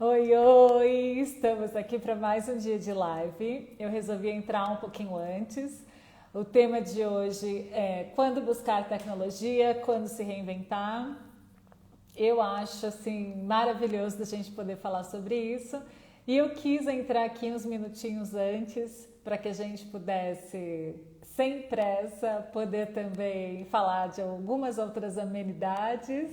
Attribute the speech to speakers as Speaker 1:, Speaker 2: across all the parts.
Speaker 1: Oi, oi! Estamos aqui para mais um dia de live. Eu resolvi entrar um pouquinho antes. O tema de hoje é quando buscar tecnologia, quando se reinventar. Eu acho assim maravilhoso da gente poder falar sobre isso. E eu quis entrar aqui uns minutinhos antes para que a gente pudesse, sem pressa, poder também falar de algumas outras amenidades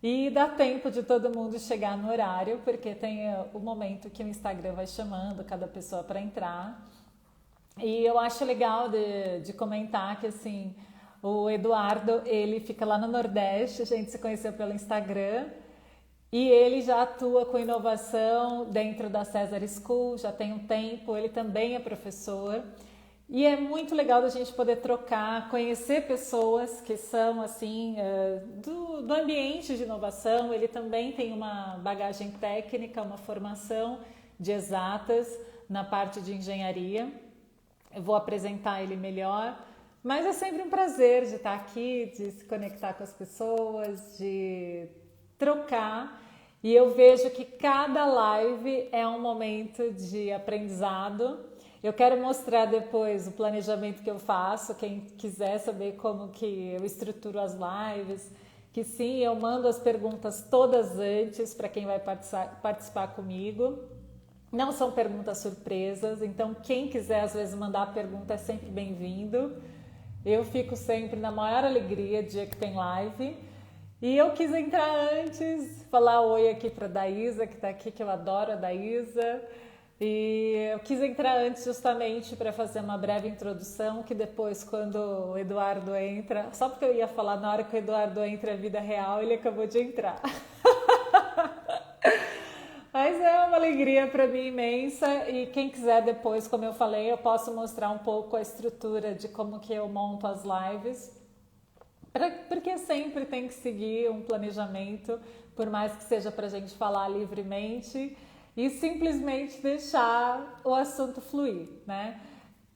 Speaker 1: e dá tempo de todo mundo chegar no horário, porque tem o momento que o Instagram vai chamando cada pessoa para entrar. E eu acho legal de comentar que assim, o Eduardo, ele fica lá no Nordeste, a gente se conheceu pelo Instagram, e ele já atua com inovação dentro da César School, já tem um tempo, ele também é professor. E é muito legal da gente poder trocar, conhecer pessoas que são assim do ambiente de inovação. Ele também tem uma bagagem técnica, uma formação de exatas na parte de engenharia. Eu vou apresentar ele melhor, mas é sempre um prazer de estar aqui, de se conectar com as pessoas, de trocar. E eu vejo que cada live é um momento de aprendizado. Eu quero mostrar depois o planejamento que eu faço, quem quiser saber como que eu estruturo as lives, que sim, eu mando as perguntas todas antes para quem vai participar comigo. Não são perguntas surpresas, então quem quiser às vezes mandar a pergunta é sempre bem-vindo. Eu fico sempre na maior alegria dia que tem live. E eu quis entrar antes, falar oi aqui para a Daísa, que está aqui, que eu adoro a Daísa. E eu quis entrar antes justamente para fazer uma breve introdução, que depois quando o Eduardo entra, só porque eu ia falar na hora que o Eduardo entra a vida real, ele acabou de entrar. Mas é uma alegria para mim imensa e quem quiser depois, como eu falei, eu posso mostrar um pouco a estrutura de como que eu monto as lives, porque sempre tem que seguir um planejamento, por mais que seja para a gente falar livremente e simplesmente deixar o assunto fluir, né?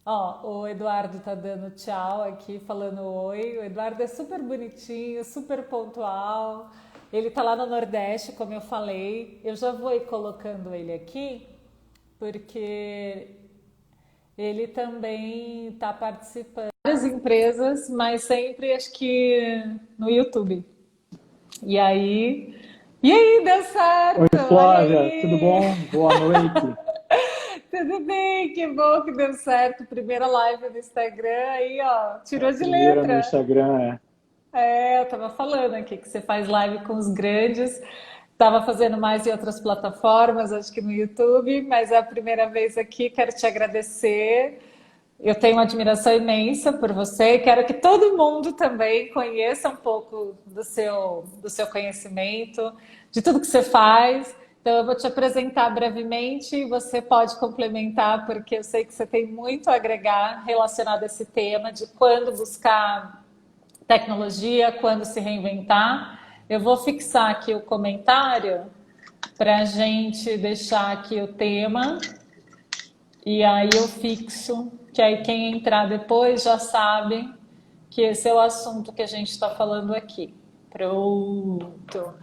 Speaker 1: Ó, o Eduardo tá dando tchau aqui, falando oi. O Eduardo é super bonitinho, super pontual. Ele tá lá no Nordeste, como eu falei. Eu já vou ir colocando ele aqui, porque ele também tá participando de várias empresas, mas sempre acho que no YouTube. E aí, deu
Speaker 2: Oi,
Speaker 1: certo, olha
Speaker 2: Flávia, tudo
Speaker 1: aí.
Speaker 2: bom? Boa noite.
Speaker 1: Tudo bem, que bom que deu certo. Primeira live no Instagram, aí ó,
Speaker 2: É
Speaker 1: tirou
Speaker 2: a
Speaker 1: de
Speaker 2: primeira no
Speaker 1: letra.
Speaker 2: Instagram, é.
Speaker 1: É, eu tava falando aqui que você faz live com os grandes, tava fazendo mais em outras plataformas, acho que no YouTube, mas é a primeira vez aqui, quero te agradecer. Eu tenho uma admiração imensa por você e quero que todo mundo também conheça um pouco do seu conhecimento, de tudo que você faz. Então, eu vou te apresentar brevemente e você pode complementar, porque eu sei que você tem muito a agregar relacionado a esse tema de quando buscar tecnologia, quando se reinventar. Eu vou fixar aqui o comentário para a gente deixar aqui o tema e aí eu fixo, que aí quem entrar depois já sabe que esse é o assunto que a gente está falando aqui. Pronto.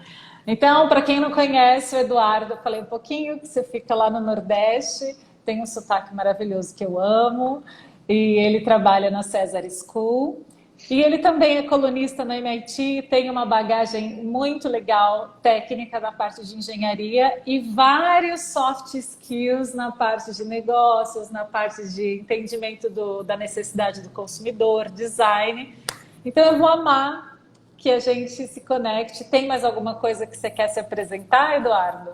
Speaker 1: Então, para quem não conhece o Eduardo, eu falei um pouquinho que você fica lá no Nordeste, tem um sotaque maravilhoso que eu amo, e ele trabalha na César School. E ele também é colunista no MIT, tem uma bagagem muito legal técnica na parte de engenharia e vários soft skills na parte de negócios, na parte de entendimento da necessidade do consumidor, design. Então eu vou amar que a gente se conecte. Tem mais alguma coisa que você quer se apresentar, Eduardo?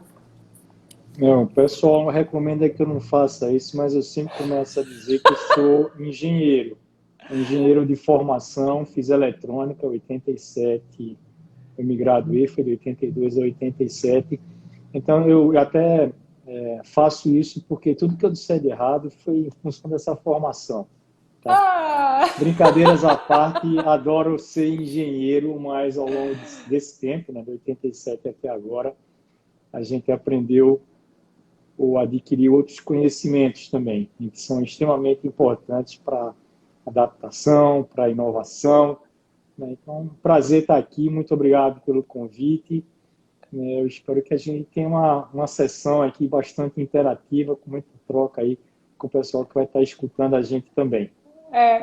Speaker 2: Não, o pessoal recomenda que eu não faça isso, mas eu sempre começo a dizer que eu sou engenheiro. Engenheiro de formação, fiz eletrônica, 87, eu me graduei, foi de 82 a 87. Então, eu até faço isso porque tudo que eu disser de errado foi em função dessa formação, tá?
Speaker 1: Ah!
Speaker 2: Brincadeiras à parte, adoro ser engenheiro, mas ao longo desse tempo, né, de 87 até agora, a gente aprendeu ou adquiriu outros conhecimentos também, que são extremamente importantes para adaptação, para inovação. Né? Então, prazer estar aqui, muito obrigado pelo convite Eu espero que a gente tenha uma sessão aqui bastante interativa, com muita troca aí com o pessoal que vai estar escutando a gente também.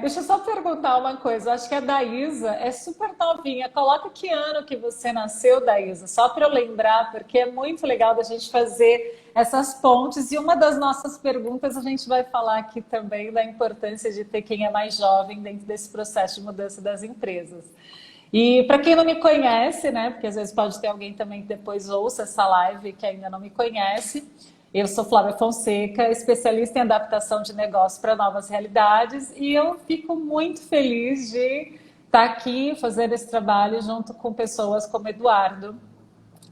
Speaker 1: Deixa eu só perguntar uma coisa. Eu acho que a Daísa é super novinha. Coloca que ano que você nasceu, Daísa, só para eu lembrar, porque é muito legal da gente fazer essas pontes. E uma das nossas perguntas a gente vai falar aqui também da importância de ter quem é mais jovem dentro desse processo de mudança das empresas. E para quem não me conhece, né, porque às vezes pode ter alguém também que depois ouça essa live que ainda não me conhece, eu sou Flávia Fonseca, especialista em adaptação de negócios para novas realidades, e eu fico muito feliz de estar aqui fazendo esse trabalho junto com pessoas como Eduardo,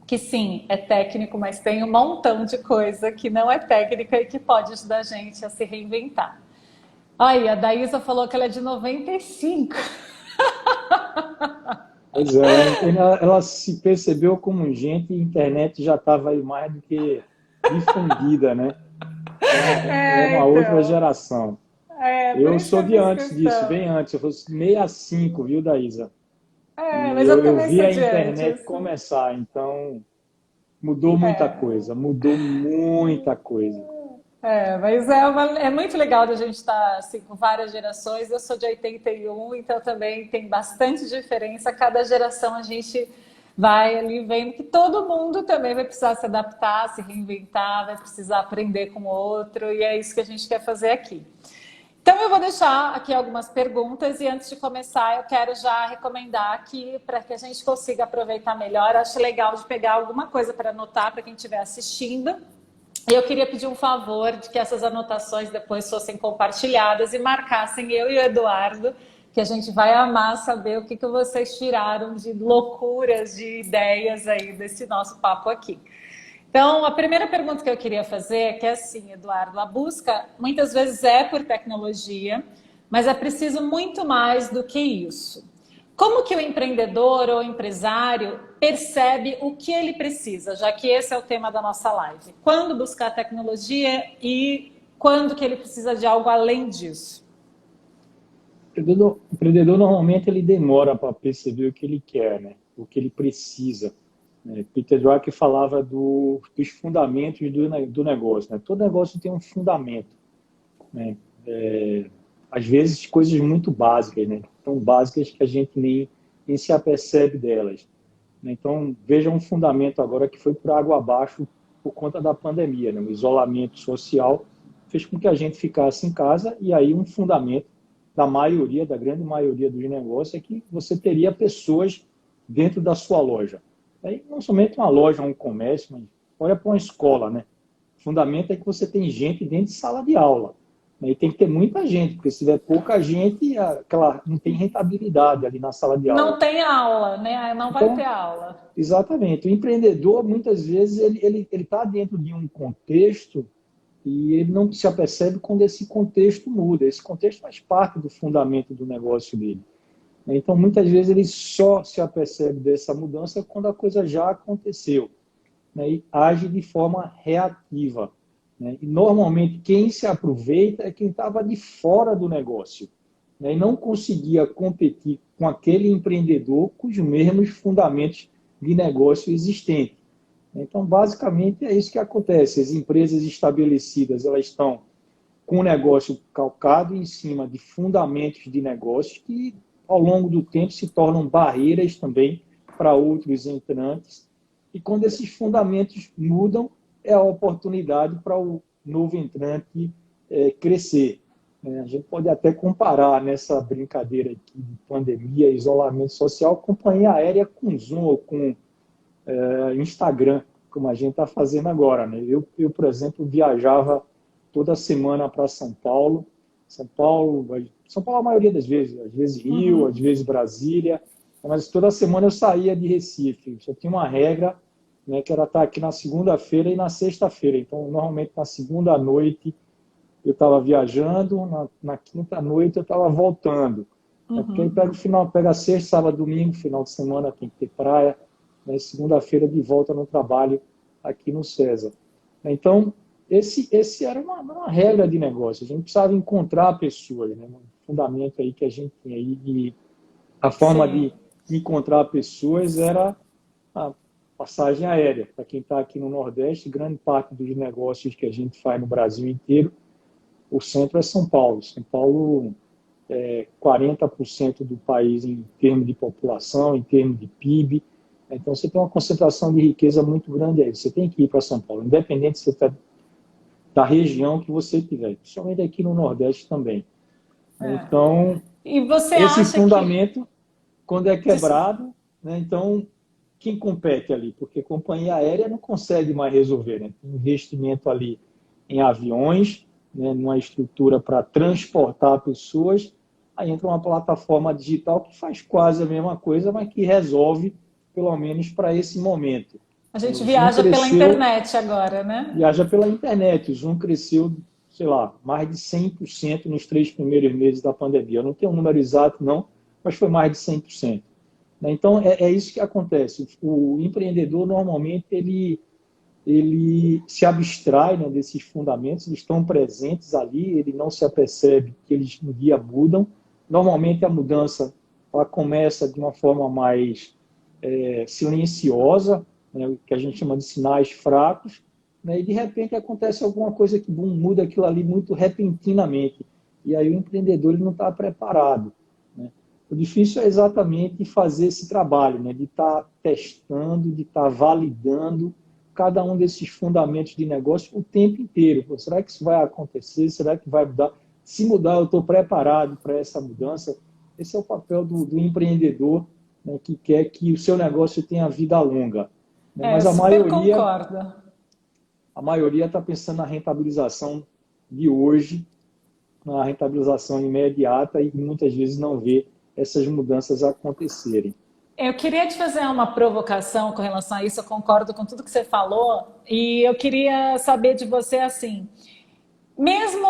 Speaker 1: que sim, é técnico, mas tem um montão de coisa que não é técnica e que pode ajudar a gente a se reinventar. Aí, a Daísa falou que ela é de 95.
Speaker 2: Pois é, ela se percebeu como gente e a internet já estava aí mais do que difundida, né? Então, é uma outra
Speaker 1: Então.
Speaker 2: geração.
Speaker 1: Por
Speaker 2: Eu
Speaker 1: isso que
Speaker 2: sou
Speaker 1: eu
Speaker 2: de
Speaker 1: fiz
Speaker 2: antes disso,
Speaker 1: questão.
Speaker 2: bem antes. Eu fosse 65, viu, Daísa? E
Speaker 1: Mas eu
Speaker 2: eu
Speaker 1: também
Speaker 2: vi
Speaker 1: sou
Speaker 2: a
Speaker 1: de
Speaker 2: internet
Speaker 1: antes.
Speaker 2: começar, então mudou muita
Speaker 1: É.
Speaker 2: coisa, mudou muita coisa.
Speaker 1: Mas é muito legal da gente estar assim, com várias gerações. Eu sou de 81, então também tem bastante diferença. Cada geração a gente vai ali vendo que todo mundo também vai precisar se adaptar, se reinventar, vai precisar aprender com o outro, e é isso que a gente quer fazer aqui. Então, eu vou deixar aqui algumas perguntas e antes de começar, eu quero já recomendar aqui para que a gente consiga aproveitar melhor. Acho legal de pegar alguma coisa para anotar para quem estiver assistindo. E eu queria pedir um favor de que essas anotações depois fossem compartilhadas e marcassem eu e o Eduardo, que a gente vai amar saber o que vocês tiraram de loucuras, de ideias aí desse nosso papo aqui. Então, a primeira pergunta que eu queria fazer é que, assim, Eduardo, a busca muitas vezes é por tecnologia, mas é preciso muito mais do que isso. Como que o empreendedor ou empresário percebe o que ele precisa, já que esse é o tema da nossa live? Quando buscar tecnologia e quando que ele precisa de algo além disso?
Speaker 2: O empreendedor normalmente ele demora para perceber o que ele quer, né? O que ele precisa. Peter Drucker falava dos fundamentos do negócio. Né? Todo negócio tem um fundamento. Né? Às vezes, coisas muito básicas, né? Tão básicas que a gente nem se apercebe delas. Né? Então, veja um fundamento agora que foi por água abaixo por conta da pandemia. Né? O isolamento social fez com que a gente ficasse em casa e aí um fundamento da grande maioria dos negócios é que você teria pessoas dentro da sua loja. Aí, não somente uma loja, um comércio, mas olha para uma escola, né? O fundamento é que você tem gente dentro de sala de aula. Né? E tem que ter muita gente, porque se tiver pouca gente, aquela, não tem rentabilidade ali na sala de aula.
Speaker 1: Não tem aula, né? Não vai ter
Speaker 2: Então,
Speaker 1: aula.
Speaker 2: exatamente. O empreendedor, muitas vezes, ele está dentro de um contexto e ele não se apercebe quando esse contexto muda. Esse contexto faz parte do fundamento do negócio dele. Então, muitas vezes, ele só se apercebe dessa mudança quando a coisa já aconteceu, né? E age de forma reativa. Né? E, normalmente, quem se aproveita é quem estava de fora do negócio, né? E não conseguia competir com aquele empreendedor com os mesmos fundamentos de negócio existente. Então, basicamente, é isso que acontece. As empresas estabelecidas elas estão com o negócio calcado em cima de fundamentos de negócios que, ao longo do tempo, se tornam barreiras também para outros entrantes. E quando esses fundamentos mudam, é a oportunidade para o novo entrante crescer. A gente pode até comparar nessa brincadeira aqui de pandemia, isolamento social, companhia aérea com Zoom ou com Instagram, como a gente está fazendo agora. Né? Por exemplo, viajava toda semana para São Paulo. São Paulo a maioria das vezes, às vezes Rio, às
Speaker 1: Uhum.
Speaker 2: vezes Brasília, mas toda semana eu saía de Recife. Só tinha uma regra, né, que era estar aqui na segunda-feira e na sexta-feira. Então, normalmente na segunda noite eu estava viajando, na quinta noite eu estava voltando. Porque aí
Speaker 1: Uhum.
Speaker 2: pega sexta, sábado, domingo, final de semana tem que ter praia, né, segunda-feira de volta no trabalho aqui no César. Então, esse era uma regra de negócio. A gente precisava encontrar pessoas, né? Um fundamento aí que a gente tinha aí. A forma
Speaker 1: Sim.
Speaker 2: de encontrar pessoas era passagem aérea. Para quem está aqui no Nordeste, grande parte dos negócios que a gente faz no Brasil inteiro, o centro é São Paulo. São Paulo é 40% do país em termos de população, em termos de PIB. Então, você tem uma concentração de riqueza muito grande aí. Você tem que ir para São Paulo, independente se você está da região que você tiver, principalmente aqui no Nordeste também. Então,
Speaker 1: e você
Speaker 2: esse
Speaker 1: acha
Speaker 2: fundamento, quando é quebrado, né, então, quem compete ali? Porque a companhia aérea não consegue mais resolver. Né? Tem investimento ali em aviões, né, numa estrutura para transportar pessoas, aí entra uma plataforma digital que faz quase a mesma coisa, mas que resolve, pelo menos para esse momento.
Speaker 1: a gente
Speaker 2: O Zoom
Speaker 1: viaja pela
Speaker 2: cresceu,
Speaker 1: internet agora, né?
Speaker 2: viaja pela internet. O Zoom cresceu, sei lá, mais de 100% nos 3 primeiros meses da pandemia. Eu não tenho um número exato, não, mas foi mais de 100%. Então, é isso que acontece. O empreendedor, normalmente, ele se abstrai, né, desses fundamentos, eles estão presentes ali, ele não se apercebe que eles um dia mudam. Normalmente, a mudança ela começa de uma forma mais silenciosa, né, o que a gente chama de sinais fracos, né, e de repente acontece alguma coisa que muda aquilo ali muito repentinamente. E aí o empreendedor ele não está preparado. Né? O difícil é exatamente fazer esse trabalho, né, de estar testando, de estar validando cada um desses fundamentos de negócio o tempo inteiro. Pô, será que isso vai acontecer? Será que vai mudar? Se mudar, eu estou preparado para essa mudança? Esse é o papel do empreendedor, né, que quer que o seu negócio tenha vida longa. Né?
Speaker 1: Eu
Speaker 2: Mas
Speaker 1: super concordo.
Speaker 2: a maioria está pensando na rentabilização de hoje, na rentabilização imediata e muitas vezes não vê essas mudanças acontecerem.
Speaker 1: Eu queria te fazer uma provocação com relação a isso, eu concordo com tudo que você falou, e eu queria saber de você assim, mesmo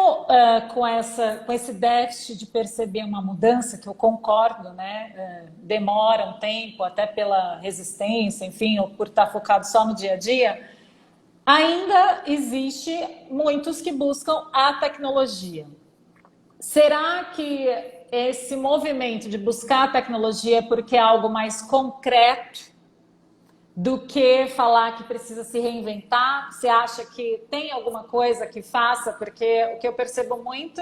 Speaker 1: com esse déficit de perceber uma mudança, que eu concordo, né? Demora um tempo, até pela resistência, enfim, ou por estar focado só no dia a dia, ainda existe muitos que buscam a tecnologia. Será que esse movimento de buscar a tecnologia é porque é algo mais concreto do que falar que precisa se reinventar? Você acha que tem alguma coisa que faça? Porque o que eu percebo muito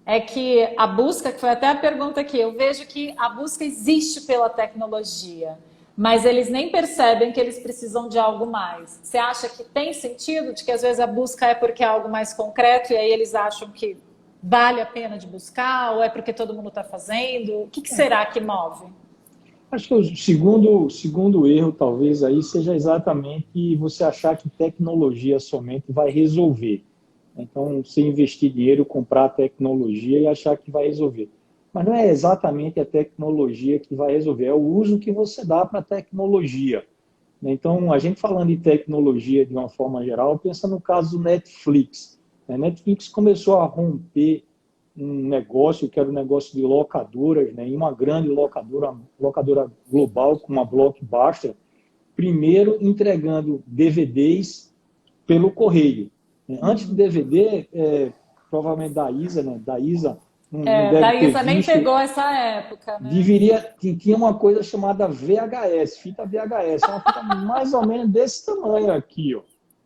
Speaker 1: é que a busca, que foi até a pergunta aqui, eu vejo que a busca existe pela tecnologia, mas eles nem percebem que eles precisam de algo mais. Você acha que tem sentido de que às vezes a busca é porque é algo mais concreto e aí eles acham que vale a pena de buscar, ou é porque todo mundo está fazendo? O que será que move?
Speaker 2: Acho que o segundo erro, talvez, aí seja exatamente você achar que tecnologia somente vai resolver. Então, você investir dinheiro, comprar tecnologia e achar que vai resolver. Mas não é exatamente a tecnologia que vai resolver, é o uso que você dá para a tecnologia. Então, a gente falando de tecnologia de uma forma geral, pensa no caso do Netflix. A Netflix começou a romper um negócio que era um negócio de locadoras, né, em uma grande locadora global, como a Blockbuster, primeiro entregando DVDs pelo correio. Antes do DVD, provavelmente da Isa, né, da Isa não deve
Speaker 1: Da
Speaker 2: ter
Speaker 1: Isa nem
Speaker 2: visto,
Speaker 1: pegou essa época, né?
Speaker 2: tinha uma coisa chamada VHS, fita VHS, uma fita mais ou menos desse tamanho aqui, ó,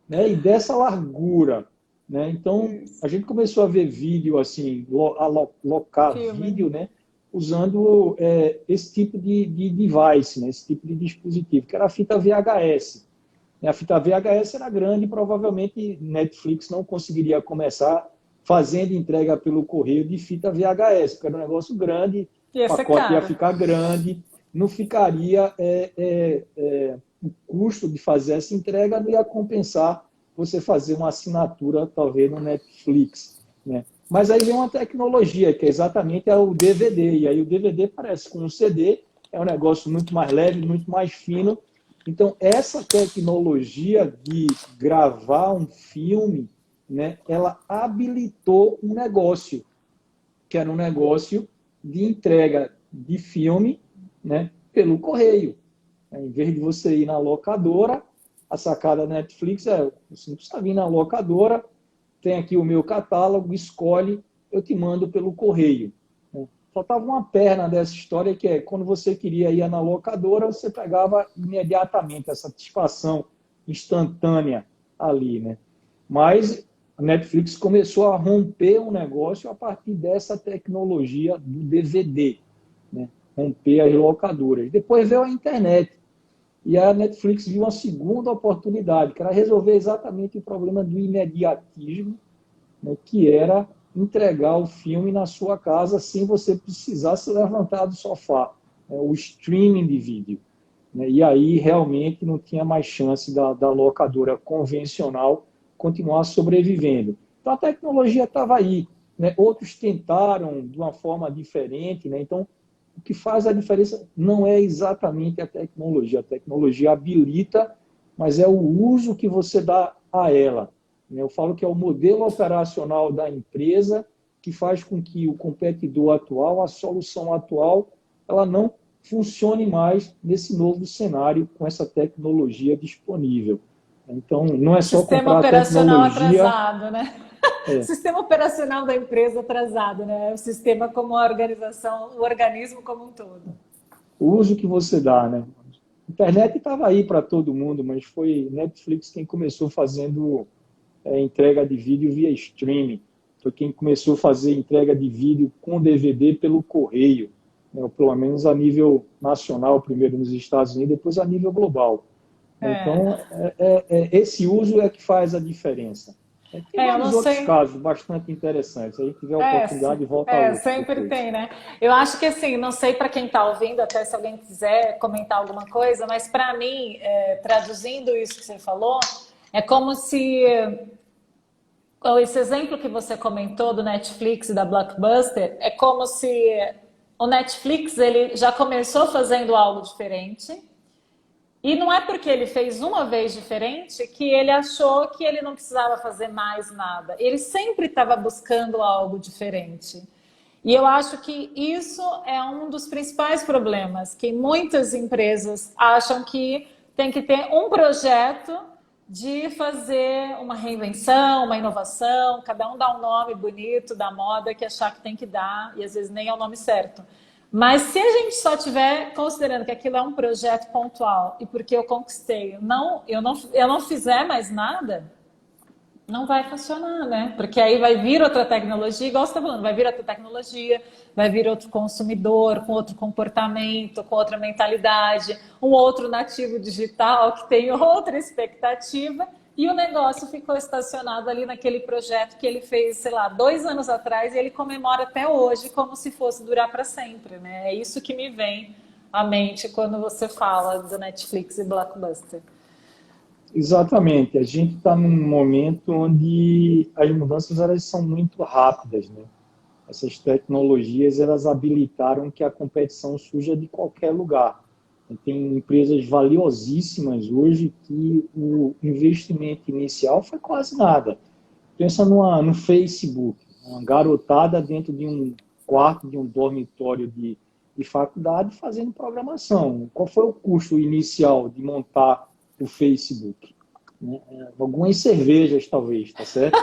Speaker 2: né, e dessa largura. Né? Então, a gente começou a ver vídeo, assim, alocar vídeo, né? Usando esse tipo de device, né? Esse tipo de dispositivo, que era a fita VHS. A fita VHS era grande e provavelmente Netflix não conseguiria começar fazendo entrega pelo correio de fita VHS, porque era um negócio grande, o pacote ia ficar grande, não ficaria o custo de fazer essa entrega não ia compensar você fazer uma assinatura, talvez, no Netflix. Né? Mas aí vem uma tecnologia, que é exatamente o DVD. E aí o DVD parece com um CD, é um negócio muito mais leve, muito mais fino. Então, essa tecnologia de gravar um filme, né, ela habilitou um negócio, que era um negócio de entrega de filme, né, pelo correio. Em vez de você ir na locadora, a sacada da Netflix você não precisa vir na locadora, tem aqui o meu catálogo, escolhe, eu te mando pelo correio. faltava uma perna dessa história, que é quando você queria ir na locadora, você pegava imediatamente a satisfação instantânea ali, né? Mas a Netflix começou a romper um negócio a partir dessa tecnologia do DVD, né? Romper as locadoras. Depois veio a internet. E a Netflix viu uma segunda oportunidade, que era resolver exatamente o problema do imediatismo, né, que era entregar o filme na sua casa sem você precisar se levantar do sofá, né, o streaming de vídeo. Né, e aí realmente não tinha mais chance da locadora convencional continuar sobrevivendo. Então a tecnologia estava aí. Né, outros tentaram de uma forma diferente. Né, então, o que faz a diferença não é exatamente a tecnologia habilita, mas é o uso que você dá a ela. Eu falo que é o modelo operacional da empresa que faz com que o competidor atual, a solução atual, ela não funcione mais nesse novo cenário com essa tecnologia disponível. Então, não é só
Speaker 1: Sistema
Speaker 2: comprar a
Speaker 1: operacional
Speaker 2: tecnologia...
Speaker 1: atrasado, né?
Speaker 2: É,
Speaker 1: Sistema operacional da empresa atrasado, né? O sistema como a organização, o organismo como um todo.
Speaker 2: o uso que você dá, né? A internet estava aí para todo mundo, mas foi Netflix quem começou fazendo entrega de vídeo via streaming. Foi quem começou a fazer entrega de vídeo com DVD pelo correio, né? Pelo menos a nível nacional, primeiro nos Estados Unidos, depois a nível global. Então, esse uso é que faz a diferença. Tem
Speaker 1: Eu não
Speaker 2: vários outros
Speaker 1: sei.
Speaker 2: casos bastante interessantes. Se a gente tiver a oportunidade, volta a outro
Speaker 1: Sempre
Speaker 2: depois.
Speaker 1: tem, né? Eu acho que assim, não sei para quem está ouvindo, até se alguém quiser comentar alguma coisa, mas para mim, traduzindo isso que você falou, é como se esse exemplo que você comentou do Netflix e da Blockbuster é como se o Netflix ele já começou fazendo algo diferente. E não é porque ele fez uma vez diferente que ele achou que ele não precisava fazer mais nada. Ele sempre estava buscando algo diferente. E eu acho que isso é um dos principais problemas, que muitas empresas acham que tem que ter um projeto de fazer uma reinvenção, uma inovação, cada um dá um nome bonito da moda que achar que tem que dar, e às vezes nem é o nome certo. Mas se a gente só estiver considerando que aquilo é um projeto pontual e porque eu conquistei, eu não fizer mais nada, não vai funcionar, né? Porque aí vai vir outra tecnologia, igual você está falando, vai vir outra tecnologia, vai vir outro consumidor com outro comportamento, com outra mentalidade, um outro nativo digital que tem outra expectativa. E o negócio ficou estacionado ali naquele projeto que ele fez, sei lá, 2 anos atrás e ele comemora até hoje como se fosse durar para sempre, né? É isso que me vem à mente quando você fala do Netflix e Blockbuster.
Speaker 2: Exatamente. A gente está num momento onde as mudanças elas são muito rápidas, né? Essas tecnologias elas habilitaram que a competição surja de qualquer lugar. Tem empresas valiosíssimas hoje que o investimento inicial foi quase nada. Pensa no Facebook, uma garotada dentro de um quarto, de um dormitório de faculdade fazendo programação. Qual foi o custo inicial de montar o Facebook? Né? Algumas cervejas, talvez, tá certo?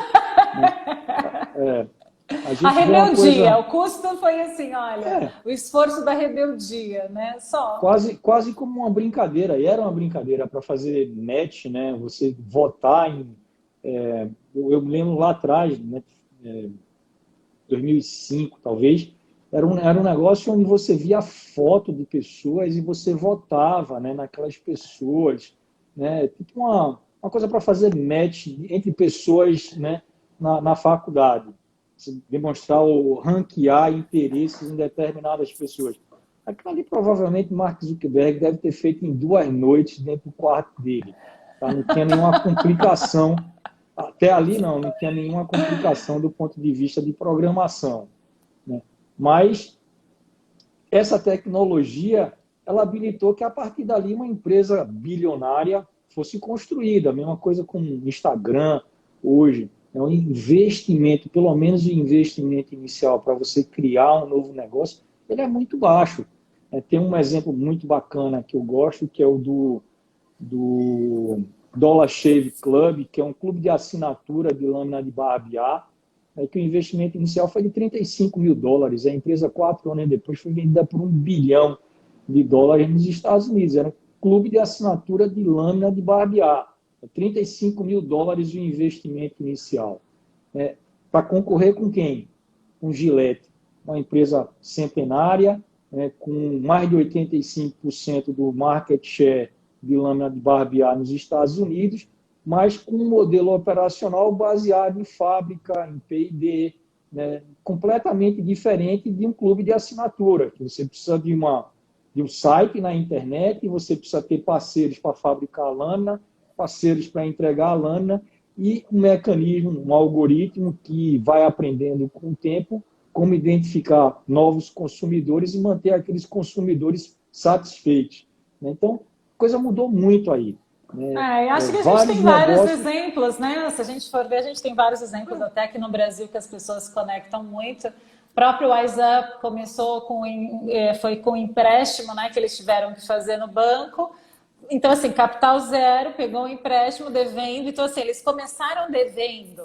Speaker 2: É, a
Speaker 1: A
Speaker 2: gente vê uma
Speaker 1: rebeldia,
Speaker 2: coisa...
Speaker 1: o custo foi assim, olha,
Speaker 2: É,
Speaker 1: o esforço da rebeldia, né? Só.
Speaker 2: quase como uma brincadeira, e era uma brincadeira para fazer match, né? Você votar em. Eu me lembro lá atrás, né? 2005 talvez, era um negócio onde você via foto de pessoas e você votava, né, naquelas pessoas, né? Tipo uma coisa para fazer match entre pessoas, né, na faculdade. Demonstrar ou ranquear interesses em determinadas pessoas. Aquilo ali, provavelmente, Mark Zuckerberg deve ter feito em 2 noites dentro do quarto dele. Tá? Não tinha nenhuma complicação. Até ali, não tinha nenhuma complicação do ponto de vista de programação. Né? Mas essa tecnologia, ela habilitou que, a partir dali, uma empresa bilionária fosse construída. A mesma coisa com o Instagram hoje. É um investimento, pelo menos o investimento inicial para você criar um novo negócio, ele é muito baixo. Tem um exemplo muito bacana que eu gosto, que é o do Dollar Shave Club, que é um clube de assinatura de lâmina de barbear, é que o investimento inicial foi de US$ 35 mil. A empresa, 4 anos depois, foi vendida por US$ 1 bilhão nos Estados Unidos. Era um clube de assinatura de lâmina de barbear. US$ 35 mil o investimento inicial. Para concorrer com quem? Com Gillette, uma empresa centenária, com mais de 85% do market share de lâmina de barbear nos Estados Unidos, mas com um modelo operacional baseado em fábrica, em P&D, completamente diferente de um clube de assinatura, que você precisa de um site na internet, você precisa ter parceiros para fabricar a lâmina, parceiros para entregar a lâmina e um mecanismo, um algoritmo que vai aprendendo com o tempo como identificar novos consumidores e manter aqueles consumidores satisfeitos. Então, a coisa mudou muito aí.
Speaker 1: Acho que a gente tem vários exemplos, né? Se a gente for ver, a gente tem vários exemplos até aqui no Brasil que as pessoas se conectam muito. O próprio WhatsApp começou foi com empréstimo, né, que eles tiveram que fazer no banco. Então, assim, capital zero, pegou um empréstimo devendo. Então, assim, eles começaram devendo,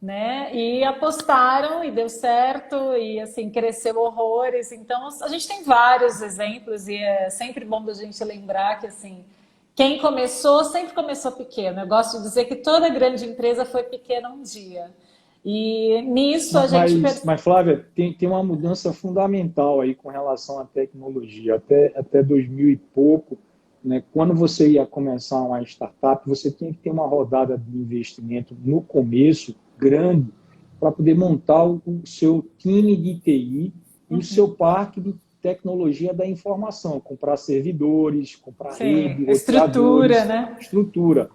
Speaker 1: né? E apostaram e deu certo e, assim, cresceu horrores. Então, a gente tem vários exemplos e é sempre bom da gente lembrar que, assim, quem começou sempre começou pequeno. Eu gosto de dizer que toda grande empresa foi pequena um dia. E nisso a gente...
Speaker 2: Mas Flávia, tem uma mudança fundamental aí com relação à tecnologia. Até 2000 e pouco, né, quando você ia começar uma startup, você tinha que ter uma rodada de investimento no começo, grande, para poder montar o seu time de TI e o seu parque de tecnologia da informação, comprar servidores, comprar rede,
Speaker 1: estrutura, né?
Speaker 2: Estrutura.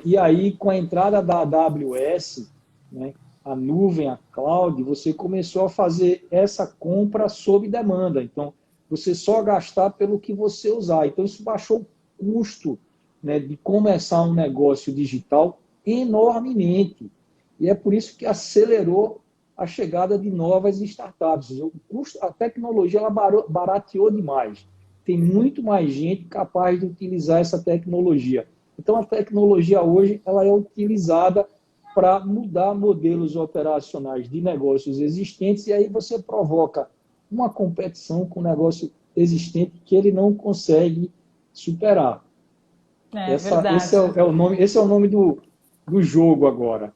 Speaker 2: E aí, com a entrada da AWS, né, a nuvem, a cloud, você começou a fazer essa compra sob demanda. Então, você só gastar pelo que você usar. Então, isso baixou o custo, né, de começar um negócio digital enormemente. E é por isso que acelerou a chegada de novas startups. O custo, a tecnologia ela barateou demais. Tem muito mais gente capaz de utilizar essa tecnologia. Então, a tecnologia hoje ela é utilizada para mudar modelos operacionais de negócios existentes e aí você provoca uma competição com o negócio existente que ele não consegue superar. Esse é o nome do jogo agora.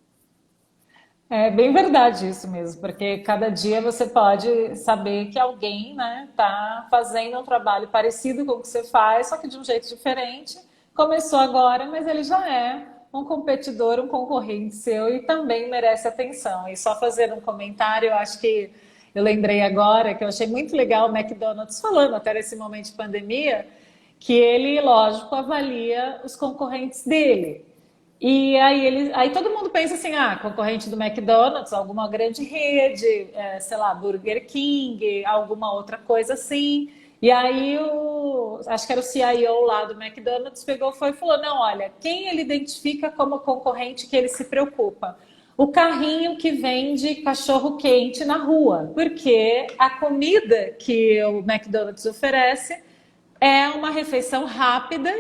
Speaker 1: É bem verdade isso mesmo, porque cada dia você pode saber que alguém, né, tá fazendo um trabalho parecido com o que você faz, só que de um jeito diferente. Começou agora, mas ele já é um competidor, um concorrente seu e também merece atenção. E só fazer um comentário, eu acho que eu lembrei agora que eu achei muito legal o McDonald's falando até nesse momento de pandemia, que ele, lógico, avalia os concorrentes dele. E aí todo mundo pensa assim, concorrente do McDonald's, alguma grande rede, sei lá, Burger King, alguma outra coisa assim. E aí, acho que era o CIO lá do McDonald's, foi e falou, não, olha, quem ele identifica como concorrente que ele se preocupa? O carrinho que vende cachorro-quente na rua, porque a comida que o McDonald's oferece é uma refeição rápida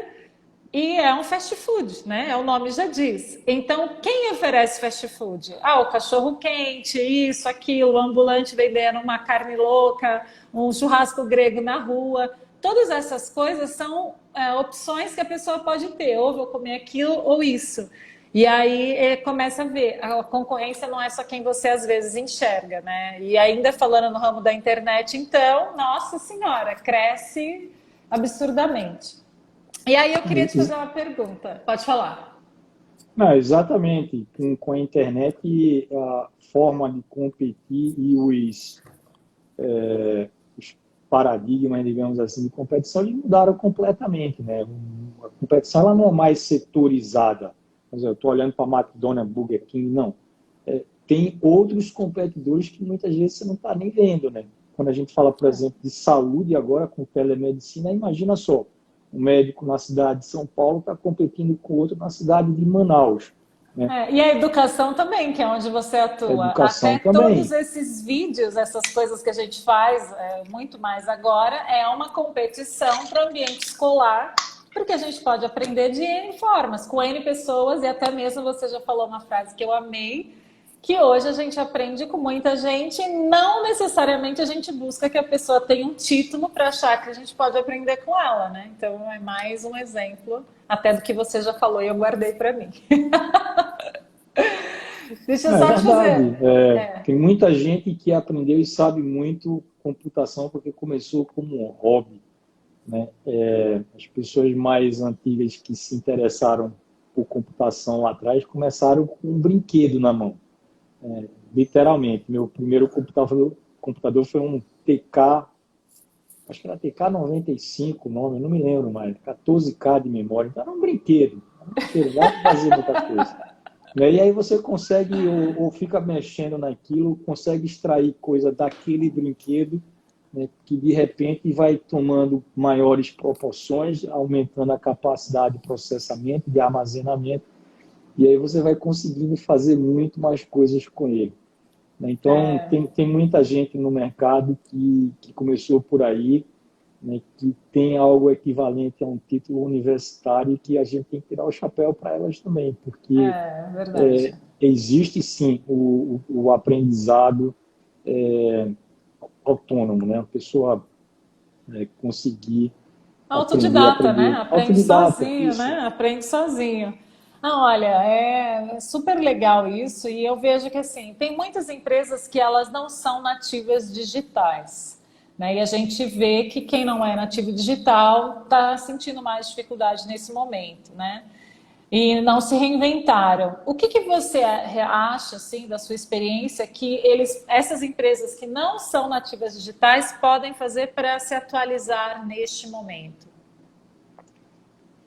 Speaker 1: e é um fast food, né? O nome já diz. Então, quem oferece fast food? O cachorro-quente, isso, aquilo, o ambulante vendendo uma carne louca, um churrasco grego na rua. Todas essas coisas são opções que a pessoa pode ter. Ou vou comer aquilo ou isso. E aí começa a ver. A concorrência não é só quem você às vezes enxerga, né? E ainda falando no ramo da internet, então, nossa senhora, cresce absurdamente. E aí eu queria te fazer uma pergunta. Pode falar.
Speaker 2: Não, exatamente. Com a internet, a forma de competir e os paradigmas, digamos assim, de competição, eles mudaram completamente, né? A competição ela não é mais setorizada. Mas eu estou olhando para McDonald's, Burger King, não. Tem outros competidores que muitas vezes você não está nem vendo, né? Quando a gente fala, por exemplo, de saúde agora com telemedicina, imagina só, um médico na cidade de São Paulo está competindo com outro na cidade de Manaus. Né?
Speaker 1: E a educação também, que é onde você atua.
Speaker 2: Até
Speaker 1: também. Todos esses vídeos, essas coisas que a gente faz, muito mais agora, é uma competição para o ambiente escolar, porque a gente pode aprender de N formas, com N pessoas, e até mesmo você já falou uma frase que eu amei, que hoje a gente aprende com muita gente e não necessariamente a gente busca que a pessoa tenha um título para achar que a gente pode aprender com ela, né? Então é mais um exemplo até do que você já falou e eu guardei para mim. Deixa eu
Speaker 2: É
Speaker 1: só te
Speaker 2: verdade.
Speaker 1: fazer. É,
Speaker 2: Tem muita gente que aprendeu e sabe muito computação porque começou como um hobby, né? As pessoas mais antigas que se interessaram por computação lá atrás começaram com um brinquedo na mão, literalmente. Meu primeiro computador foi um TK, acho que era TK-95 o nome, não me lembro mais, 14K de memória, então era um brinquedo, não dá para fazer muita coisa. Né? E aí você consegue, ou fica mexendo naquilo, consegue extrair coisa daquele brinquedo, né, que de repente vai tomando maiores proporções, aumentando a capacidade de processamento, de armazenamento, e aí você vai conseguindo fazer muito mais coisas com ele. Né? Então,
Speaker 1: é,
Speaker 2: tem muita gente no mercado que começou por aí, né, que tem algo equivalente a um título universitário que a gente tem que tirar o chapéu para elas também, porque
Speaker 1: verdade.
Speaker 2: existe sim o aprendizado autônomo, né? A pessoa conseguir
Speaker 1: Autodidata, né?
Speaker 2: aprender
Speaker 1: Aprende
Speaker 2: autodidata,
Speaker 1: sozinho,
Speaker 2: isso.
Speaker 1: né? Aprende sozinho. Não, olha, é super legal isso e eu vejo que assim, tem muitas empresas que elas não são nativas digitais, né? E a gente vê que quem não é nativo digital está sentindo mais dificuldade nesse momento, né? E não se reinventaram. O que você acha, assim, da sua experiência, que essas empresas que não são nativas digitais podem fazer para se atualizar neste momento?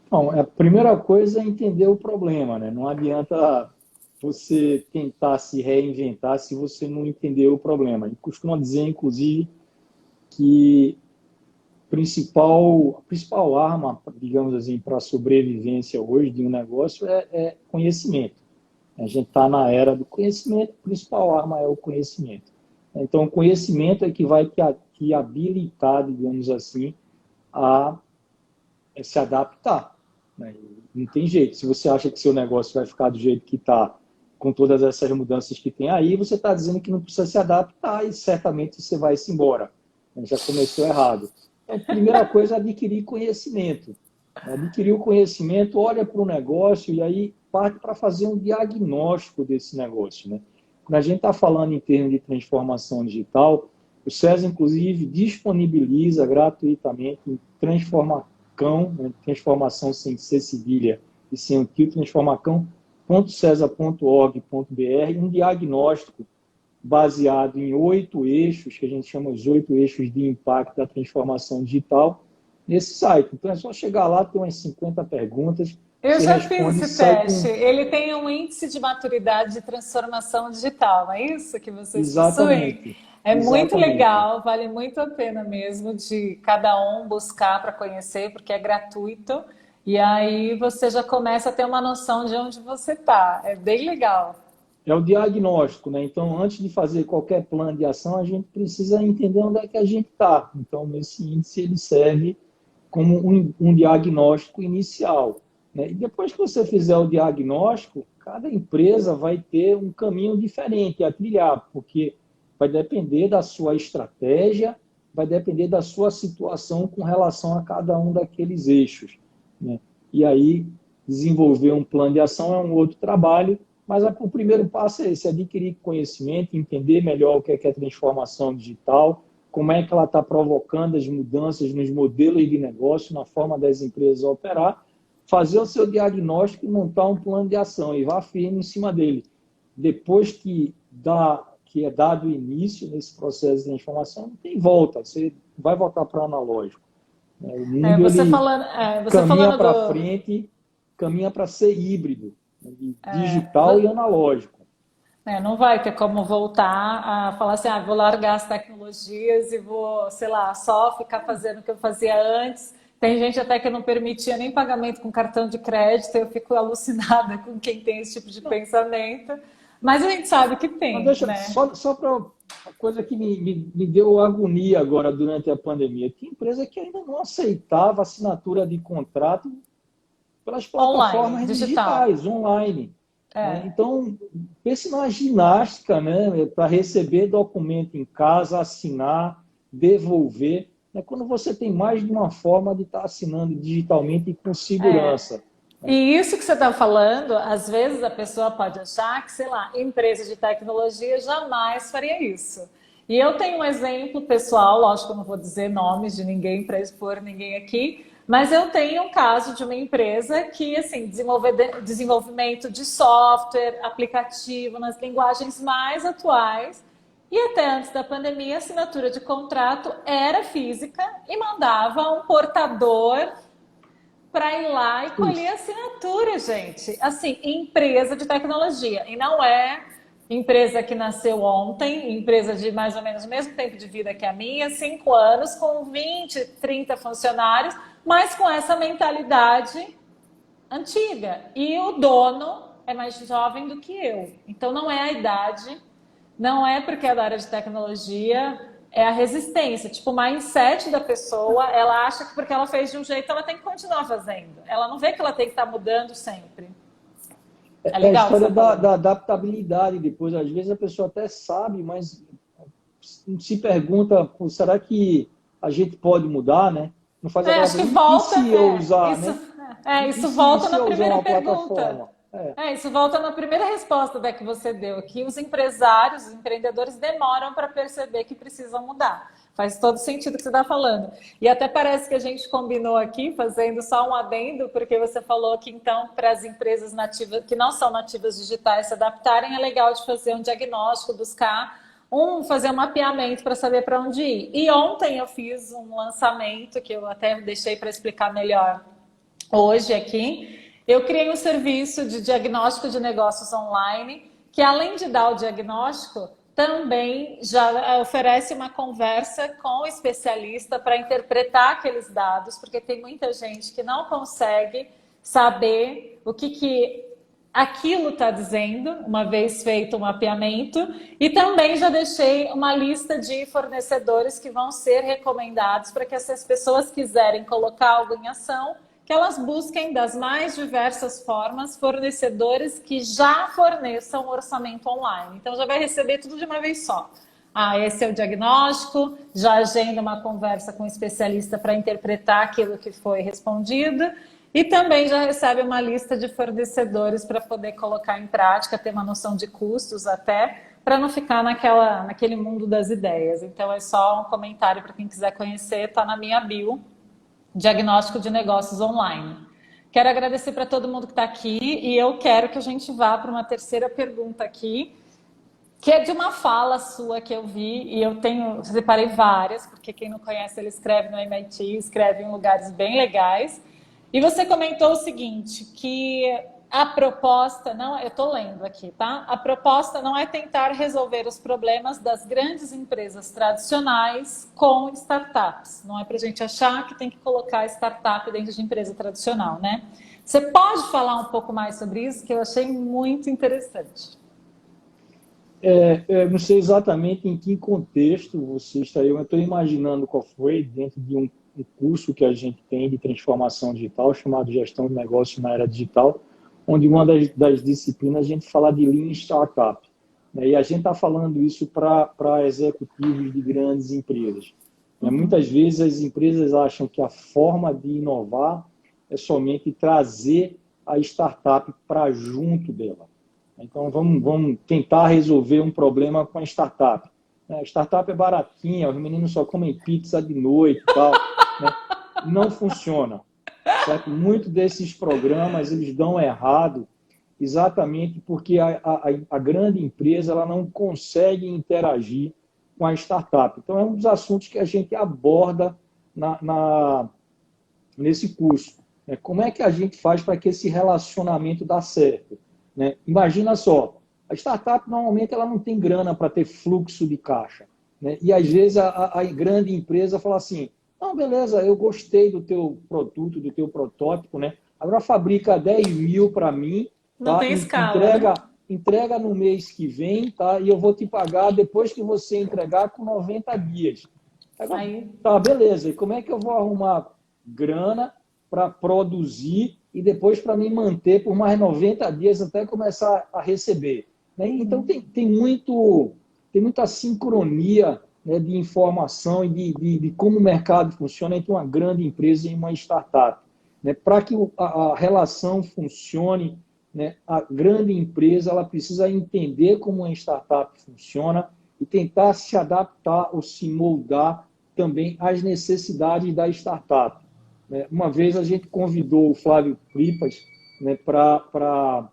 Speaker 2: Bom, a primeira coisa é entender o problema, né? Não adianta você tentar se reinventar se você não entender o problema. E costuma dizer, inclusive, que a principal arma, digamos assim, para a sobrevivência hoje de um negócio é conhecimento. A gente está na era do conhecimento, a principal arma é o conhecimento. Então, o conhecimento é que vai te habilitar, digamos assim, a se adaptar. Né? Não tem jeito. Se você acha que seu negócio vai ficar do jeito que está, com todas essas mudanças que tem aí, você está dizendo que não precisa se adaptar e certamente você vai se embora. Já começou errado. Então, a primeira coisa é adquirir conhecimento. Adquirir o conhecimento, olha para o negócio e aí parte para fazer um diagnóstico desse negócio. Né? Quando a gente está falando em termos de transformação digital, o SESA, inclusive, disponibiliza gratuitamente em Transformacão, né? Transformação sem ser cedilha e sem o tio, transformacão.cesa.org.br, um diagnóstico baseado em 8 eixos, que a gente chama os 8 eixos de impacto da transformação digital, nesse site. Então, é só chegar lá, tem umas 50 perguntas,
Speaker 1: Eu
Speaker 2: você
Speaker 1: já fiz
Speaker 2: responde e
Speaker 1: esse
Speaker 2: sai
Speaker 1: teste.
Speaker 2: com...
Speaker 1: Ele tem um índice de maturidade de transformação digital, não é isso que vocês possuem?
Speaker 2: Exatamente,
Speaker 1: É muito
Speaker 2: exatamente.
Speaker 1: legal, vale muito a pena mesmo de cada um buscar para conhecer, porque é gratuito. E aí você já começa a ter uma noção de onde você está. É bem legal.
Speaker 2: É o diagnóstico, né? Então, antes de fazer qualquer plano de ação, a gente precisa entender onde é que a gente está. Então, nesse índice, ele serve como um diagnóstico inicial. Né? E depois que você fizer o diagnóstico, cada empresa vai ter um caminho diferente a trilhar, porque vai depender da sua estratégia, vai depender da sua situação com relação a cada um daqueles eixos. Né? E aí, desenvolver um plano de ação é um outro trabalho, mas o primeiro passo é esse, adquirir conhecimento, entender melhor o que é transformação digital, como é que ela está provocando as mudanças nos modelos de negócio, na forma das empresas operar, fazer o seu diagnóstico e montar um plano de ação e vá firme em cima dele. Depois que é dado o início nesse processo de transformação, não tem volta, você vai voltar para o analógico. O
Speaker 1: É,
Speaker 2: mundo ele
Speaker 1: você
Speaker 2: caminha
Speaker 1: falando
Speaker 2: para
Speaker 1: do,
Speaker 2: frente, caminha para ser híbrido, digital e analógico.
Speaker 1: Não vai ter como voltar a falar assim, vou largar as tecnologias e vou, sei lá, só ficar fazendo o que eu fazia antes. Tem gente até que não permitia nem pagamento com cartão de crédito, eu fico alucinada com quem tem esse tipo de pensamento. Mas a gente sabe que
Speaker 2: Mas
Speaker 1: tem,
Speaker 2: deixa,
Speaker 1: né?
Speaker 2: só para uma coisa que me deu agonia agora durante a pandemia. Tem empresa que ainda não aceitava assinatura de contrato pelas
Speaker 1: Online,
Speaker 2: plataformas
Speaker 1: digital.
Speaker 2: digitais, online. Né? Então, pense numa ginástica, né? Para receber documento em casa, assinar, devolver. Né? Quando você tem mais de uma forma de estar assinando digitalmente e com segurança.
Speaker 1: E isso que você está falando, às vezes a pessoa pode achar que, sei lá, empresa de tecnologia jamais faria isso. E eu tenho um exemplo pessoal, lógico que eu não vou dizer nomes de ninguém para expor ninguém aqui, mas eu tenho um caso de uma empresa que, assim, desenvolvimento de software, aplicativo nas linguagens mais atuais, e até antes da pandemia, a assinatura de contrato era física e mandava um portador para ir lá e colher assinatura, gente. Assim, empresa de tecnologia. E não é empresa que nasceu ontem, empresa de mais ou menos o mesmo tempo de vida que a minha, 5 anos, com 20, 30 funcionários, mas com essa mentalidade antiga. E o dono é mais jovem do que eu. Então não é a idade, não é porque é da área de tecnologia, é a resistência. Tipo, o mindset da pessoa, ela acha que porque ela fez de um jeito, ela tem que continuar fazendo. Ela não vê que ela tem que estar mudando sempre.
Speaker 2: É legal, a história da adaptabilidade depois. Às vezes a pessoa até sabe, mas se pergunta, será que a gente pode mudar, né? Não faz aquela
Speaker 1: acho que volta.
Speaker 2: E se eu usar,
Speaker 1: isso,
Speaker 2: né?
Speaker 1: Isso volta na primeira pergunta.
Speaker 2: Plataforma?
Speaker 1: Isso volta na primeira resposta que você deu, que os empresários, os empreendedores demoram para perceber que precisam mudar. Faz todo sentido o que você está falando. E até parece que a gente combinou aqui, fazendo só um adendo, porque você falou que então para as empresas nativas, que não são nativas digitais, se adaptarem, é legal de fazer um diagnóstico, buscar fazer um mapeamento para saber para onde ir. E ontem eu fiz um lançamento, que eu até deixei para explicar melhor hoje aqui. Eu criei um serviço de diagnóstico de negócios online, que além de dar o diagnóstico, também já oferece uma conversa com o especialista para interpretar aqueles dados, porque tem muita gente que não consegue saber o que aquilo está dizendo, uma vez feito o mapeamento. E também já deixei uma lista de fornecedores que vão ser recomendados para que, se as pessoas quiserem colocar algo em ação, que elas busquem das mais diversas formas fornecedores que já forneçam orçamento online. Então já vai receber tudo de uma vez só. Esse é o diagnóstico, já agenda uma conversa com um especialista para interpretar aquilo que foi respondido e também já recebe uma lista de fornecedores para poder colocar em prática, ter uma noção de custos até, para não ficar naquele mundo das ideias. Então é só um comentário para quem quiser conhecer, está na minha bio. Diagnóstico de negócios online. Quero agradecer para todo mundo que está aqui e eu quero que a gente vá para uma terceira pergunta aqui, que é de uma fala sua que eu vi e eu separei várias, porque quem não conhece, ele escreve no MIT, escreve em lugares bem legais. E você comentou o seguinte, que a proposta não, eu estou lendo aqui, tá? A proposta não é tentar resolver os problemas das grandes empresas tradicionais com startups. Não é para a gente achar que tem que colocar startup dentro de empresa tradicional, né? Você pode falar um pouco mais sobre isso, que eu achei muito interessante.
Speaker 2: Não sei exatamente em que contexto você está aí, eu estou imaginando qual foi dentro de um curso que a gente tem de transformação digital, chamado Gestão de Negócios na Era Digital, onde uma das disciplinas a gente fala de Lean Startup. Né? E a gente está falando isso para executivos de grandes empresas. Né? Muitas vezes as empresas acham que a forma de inovar é somente trazer a startup para junto dela. Então, vamos tentar resolver um problema com a startup. A startup é baratinha, os meninos só comem pizza de noite e tal. Né? Não funciona. Certo? Muitos desses programas eles dão errado exatamente porque a grande empresa ela não consegue interagir com a startup. Então, é um dos assuntos que a gente aborda nesse curso. Né? Como é que a gente faz para que esse relacionamento dê certo? Né? Imagina só, a startup normalmente ela não tem grana para ter fluxo de caixa. Né? E às vezes a grande empresa fala assim, não, beleza, eu gostei do teu produto, do teu protótipo, né? Agora fabrica 10 mil para mim,
Speaker 1: não
Speaker 2: tá?
Speaker 1: Tem escala,
Speaker 2: entrega no mês que vem, tá? E eu vou te pagar depois que você entregar com 90 dias. Aí, tá, beleza. E como é que eu vou arrumar grana para produzir e depois para me manter por mais 90 dias até começar a receber. Né? Então, tem muita sincronia, né, de informação e de como o mercado funciona entre uma grande empresa e uma startup. Né? Para que a relação funcione, né, a grande empresa ela precisa entender como uma startup funciona e tentar se adaptar ou se moldar também às necessidades da startup. Né? Uma vez a gente convidou o Flávio Pripas, né, para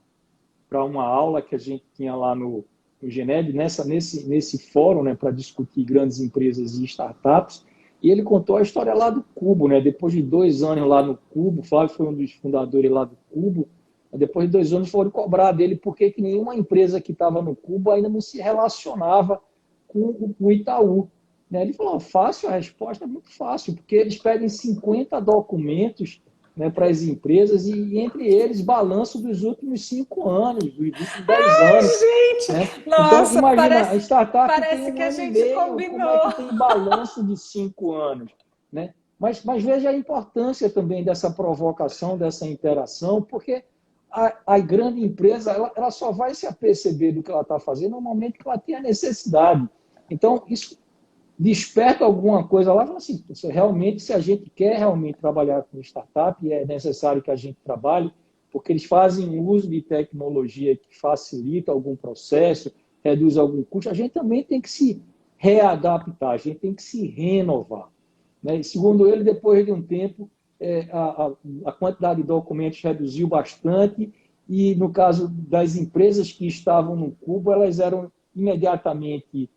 Speaker 2: uma aula que a gente tinha lá no Gened, nesse fórum, né, para discutir grandes empresas e startups, e ele contou a história lá do Cubo. Né? Depois de 2 anos lá no Cubo, o Flávio foi um dos fundadores lá do Cubo, depois de 2 anos foram cobrar dele porque que nenhuma empresa que estava no Cubo ainda não se relacionava com o Itaú. Né? Ele falou, fácil, a resposta é muito fácil, porque eles pedem 50 documentos, né, para as empresas, e entre eles balanço dos últimos 5 anos, dos últimos 10
Speaker 1: Ai,
Speaker 2: anos.
Speaker 1: gente!
Speaker 2: Né? Então,
Speaker 1: Nossa,
Speaker 2: imagina, a startup tem
Speaker 1: parece que
Speaker 2: um
Speaker 1: a
Speaker 2: ano e
Speaker 1: gente
Speaker 2: meio, como é que
Speaker 1: combinou.
Speaker 2: tem balanço de 5 anos? Né? Mas veja a importância também dessa provocação, dessa interação, porque a grande empresa ela só vai se aperceber do que ela está fazendo no momento que ela tem a necessidade. Então, isso desperta alguma coisa lá, fala assim, realmente, se a gente quer realmente trabalhar com startup, é necessário que a gente trabalhe, porque eles fazem uso de tecnologia que facilita algum processo, reduz algum custo, a gente também tem que se readaptar, a gente tem que se renovar. Né? E, segundo ele, depois de um tempo, a quantidade de documentos reduziu bastante e, no caso das empresas que estavam no Cubo, elas eram imediatamente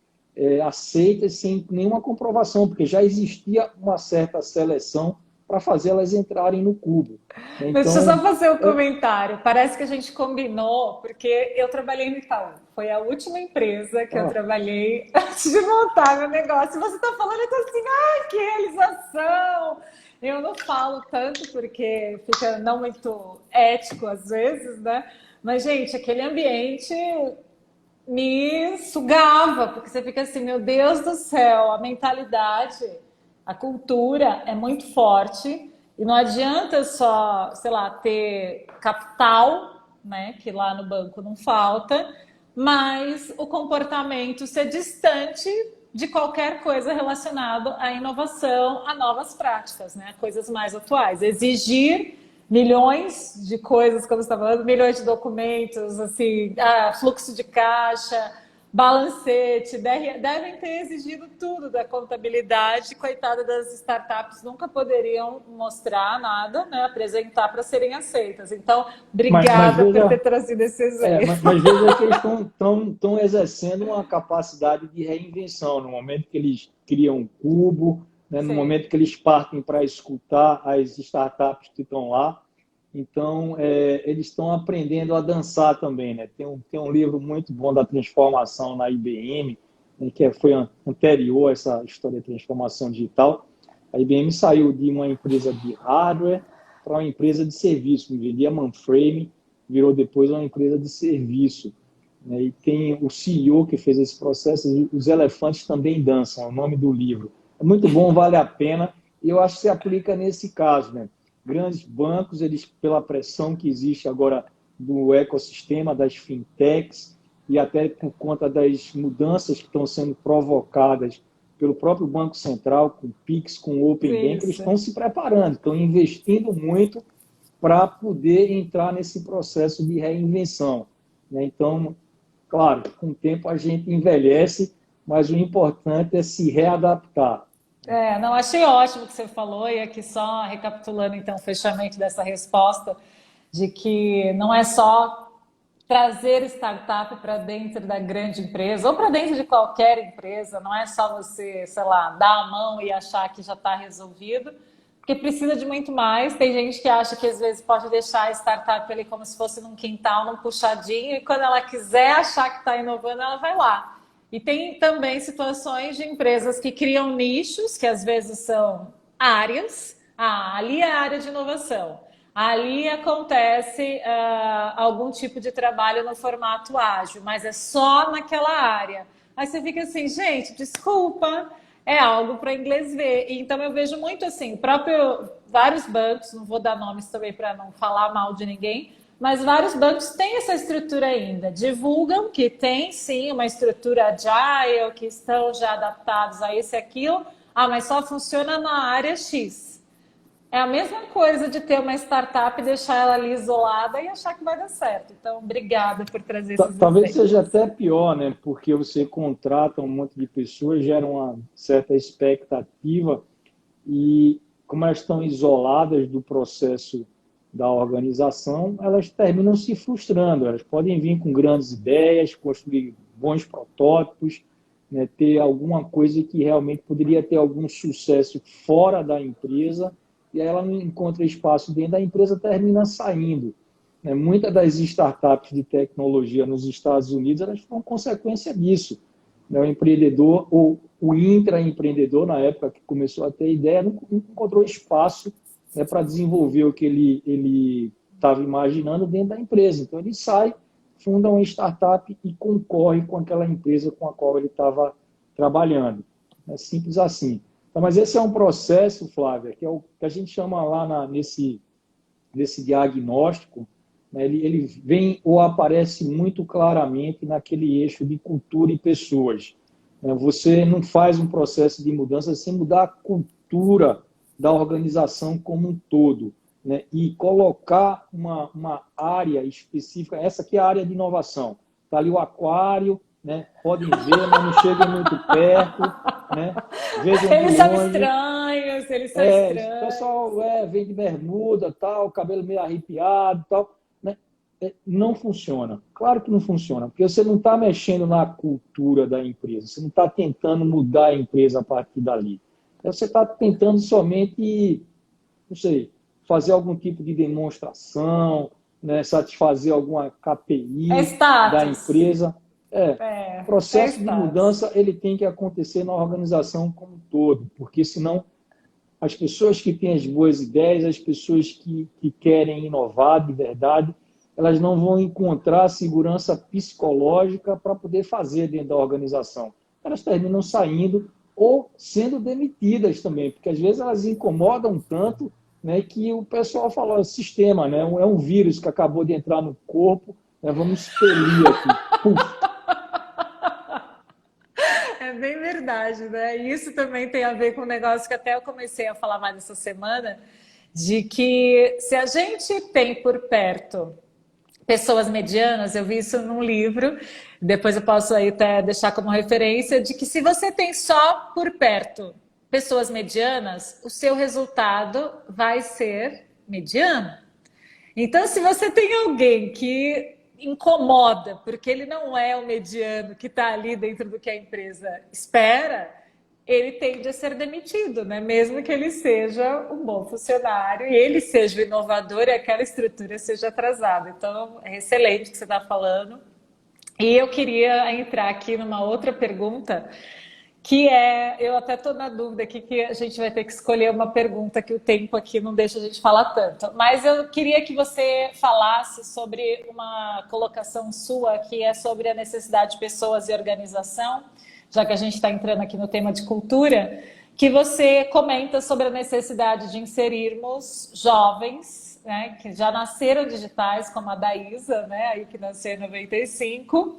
Speaker 2: aceitas sem nenhuma comprovação, porque já existia uma certa seleção para fazer elas entrarem no Cubo.
Speaker 1: Deixa eu só
Speaker 2: Então,
Speaker 1: fazer um comentário. Parece que a gente combinou, porque eu trabalhei no Itaú. Foi a última empresa que eu trabalhei antes de montar meu negócio. Você está falando, eu tô assim, que realização! Eu não falo tanto porque fica não muito ético às vezes, né? Mas, gente, aquele ambiente me sugava, porque você fica assim, meu Deus do céu, a mentalidade, a cultura é muito forte e não adianta só, sei lá, ter capital, né, que lá no banco não falta, mas o comportamento ser distante de qualquer coisa relacionada à inovação, a novas práticas, né, coisas mais atuais. Exigir milhões de coisas, como você está falando, milhões de documentos, assim, fluxo de caixa, balancete, devem ter exigido tudo da contabilidade. Coitada das startups, nunca poderiam mostrar nada, né, apresentar para serem aceitas. Então, obrigada por ter trazido esse exemplo.
Speaker 2: Mas veja que eles estão exercendo uma capacidade de reinvenção no momento que eles criam um cubo, né, no momento que eles partem para escutar as startups que estão lá. Então, eles estão aprendendo a dançar também. Né? Tem um livro muito bom da transformação na IBM, né, que foi anterior a essa história de transformação digital. A IBM saiu de uma empresa de hardware para uma empresa de serviço, vendia mainframe, virou depois uma empresa de serviço. Né? E tem o CEO que fez esse processo, Os Elefantes Também Dançam, é o nome do livro. É muito bom, vale a pena, e eu acho que se aplica nesse caso. Né? Grandes bancos, eles, pela pressão que existe agora do ecossistema, das fintechs, e até por conta das mudanças que estão sendo provocadas pelo próprio Banco Central, com o Pix, com o Open Bank, eles estão se preparando, estão investindo muito para poder entrar nesse processo de reinvenção. Né? Então, claro, com o tempo a gente envelhece, mas o importante é se readaptar.
Speaker 1: Não, achei ótimo o que você falou, e aqui só recapitulando então o fechamento dessa resposta, de que não é só trazer startup para dentro da grande empresa ou para dentro de qualquer empresa, não é só você, sei lá, dar a mão e achar que já está resolvido, porque precisa de muito mais. Tem gente que acha que às vezes pode deixar a startup ali como se fosse num quintal, num puxadinho, e quando ela quiser achar que está inovando, ela vai lá. E tem também situações de empresas que criam nichos, que às vezes são áreas. Ali é a área de inovação. Ali acontece algum tipo de trabalho no formato ágil, mas é só naquela área. Aí você fica assim, gente, desculpa, é algo para inglês ver. Então eu vejo muito assim, vários bancos, não vou dar nomes também para não falar mal de ninguém, mas vários bancos têm essa estrutura ainda. Divulgam que tem sim uma estrutura agile, que estão já adaptados a isso e aquilo, mas só funciona na área X. É a mesma coisa de ter uma startup e deixar ela ali isolada e achar que vai dar certo. Então, obrigada por trazer esses
Speaker 2: Talvez
Speaker 1: exemplos.
Speaker 2: seja até pior, né? Porque você contrata um monte de pessoas, gera uma certa expectativa e, como elas estão isoladas do processo da organização, elas terminam se frustrando. Elas podem vir com grandes ideias, construir bons protótipos, né? Ter alguma coisa que realmente poderia ter algum sucesso fora da empresa e aí ela não encontra espaço dentro da empresa, termina saindo. Muitas das startups de tecnologia nos Estados Unidos elas foram consequência disso. O empreendedor, ou o intraempreendedor, na época que começou a ter ideia, não encontrou espaço para desenvolver o que ele estava imaginando dentro da empresa. Então, ele sai, funda uma startup e concorre com aquela empresa com a qual ele estava trabalhando. É simples assim. Então, mas esse é um processo, Flávia, que é o que a gente chama lá nesse diagnóstico, né, ele vem ou aparece muito claramente naquele eixo de cultura e pessoas. Você não faz um processo de mudança sem mudar a cultura da organização como um todo, né? E colocar uma área específica, essa aqui é a área de inovação. Está ali o aquário, né? Podem ver, mas não cheguem muito perto, né? Vejam de
Speaker 1: Eles são
Speaker 2: longe.
Speaker 1: estranhos, eles são
Speaker 2: O
Speaker 1: estranhos.
Speaker 2: pessoal vem de bermuda, tal, cabelo meio arrepiado, tal, né? Não funciona. Claro que não funciona, porque você não está mexendo na cultura da empresa, você não está tentando mudar a empresa a partir dali. Você está tentando somente, não sei, fazer algum tipo de demonstração, né? Satisfazer alguma
Speaker 1: É
Speaker 2: KPI da
Speaker 1: status.
Speaker 2: empresa. O
Speaker 1: É
Speaker 2: processo de
Speaker 1: status.
Speaker 2: mudança ele tem que acontecer na organização como um todo, porque senão as pessoas que têm as boas ideias, as pessoas que querem inovar de verdade, elas não vão encontrar segurança psicológica para poder fazer dentro da organização. Elas terminam saindo ou sendo demitidas também, porque às vezes elas incomodam tanto, né, que o pessoal fala, sistema, né, é um vírus que acabou de entrar no corpo, né, vamos expelir aqui. Puf.
Speaker 1: É bem verdade, né? E isso também tem a ver com um negócio que até eu comecei a falar mais essa semana, de que se a gente tem por perto pessoas medianas, eu vi isso num livro, depois eu posso aí até deixar como referência, de que se você tem só por perto pessoas medianas, o seu resultado vai ser mediano. Então, se você tem alguém que incomoda, porque ele não é o mediano que está ali dentro do que a empresa espera, ele tende a ser demitido, né? Mesmo que ele seja um bom funcionário e ele seja o inovador e aquela estrutura seja atrasada. Então, é excelente o que você está falando. E eu queria entrar aqui numa outra pergunta, que eu até estou na dúvida aqui que a gente vai ter que escolher uma pergunta que o tempo aqui não deixa a gente falar tanto. Mas eu queria que você falasse sobre uma colocação sua que é sobre a necessidade de pessoas e organização, já que a gente está entrando aqui no tema de cultura, que você comenta sobre a necessidade de inserirmos jovens, né, que já nasceram digitais, como a Daísa, né, aí que nasceu em 95.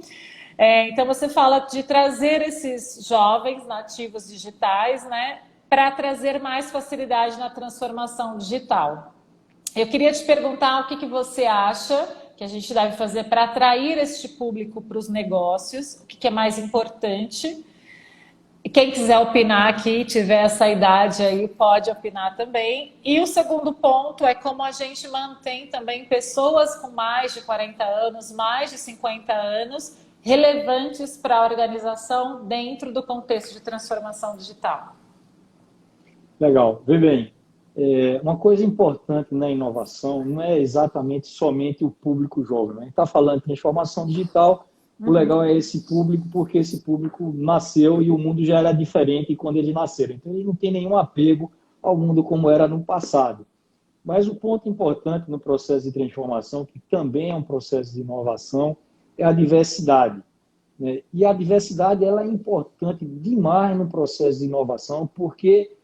Speaker 1: Então você fala de trazer esses jovens nativos digitais, né, para trazer mais facilidade na transformação digital. Eu queria te perguntar o que você acha que a gente deve fazer para atrair este público para os negócios, o que é mais importante. E quem quiser opinar aqui, tiver essa idade aí, pode opinar também. E o segundo ponto é como a gente mantém também pessoas com mais de 40 anos, mais de 50 anos, relevantes para a organização dentro do contexto de transformação digital.
Speaker 2: Legal. Vê bem, uma coisa importante na inovação não é exatamente somente o público jovem. Né? A gente está falando de transformação digital, o legal é esse público, porque esse público nasceu e o mundo já era diferente quando eles nasceram. Então, ele não tem nenhum apego ao mundo como era no passado. Mas o ponto importante no processo de transformação, que também é um processo de inovação, é a diversidade. né? E a diversidade ela é importante demais no processo de inovação, porque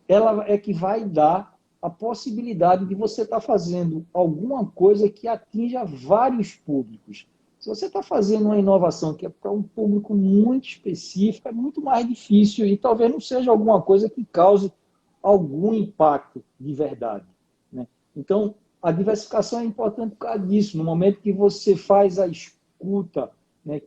Speaker 2: ela é que vai dar a possibilidade de você estar fazendo alguma coisa que atinja vários públicos. Se você está fazendo uma inovação que é para um público muito específico, é muito mais difícil e talvez não seja alguma coisa que cause algum impacto de verdade, né? Então, a diversificação é importante por causa disso. No momento que você faz a escuta, né,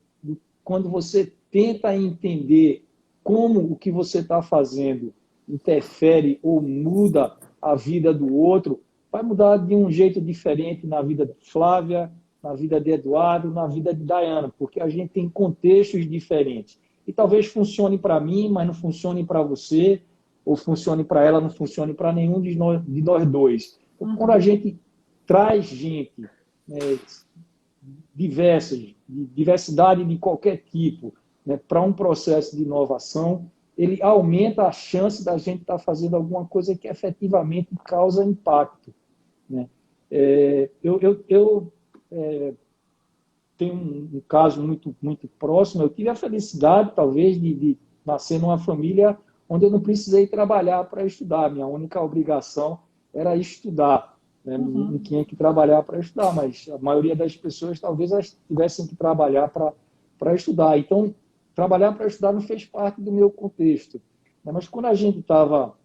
Speaker 2: quando você tenta entender como o que você está fazendo interfere ou muda a vida do outro, vai mudar de um jeito diferente na vida de Flávia, na vida de Eduardo, na vida de Dayana, porque a gente tem contextos diferentes. E talvez funcione para mim, mas não funcione para você, ou funcione para ela, não funcione para nenhum de nós dois. Então, quando a gente traz gente, né, diversidade de qualquer tipo, né, para um processo de inovação, ele aumenta a chance da gente estar fazendo alguma coisa que efetivamente causa impacto, né? Eu tenho um caso muito próximo. Eu tive a felicidade, talvez, de nascer numa família onde eu não precisei trabalhar para estudar. Minha única obrigação era estudar, né? Não tinha que trabalhar para estudar, mas a maioria das pessoas talvez elas tivessem que trabalhar para estudar. Então, trabalhar para estudar não fez parte do meu contexto, né? Mas quando a gente estava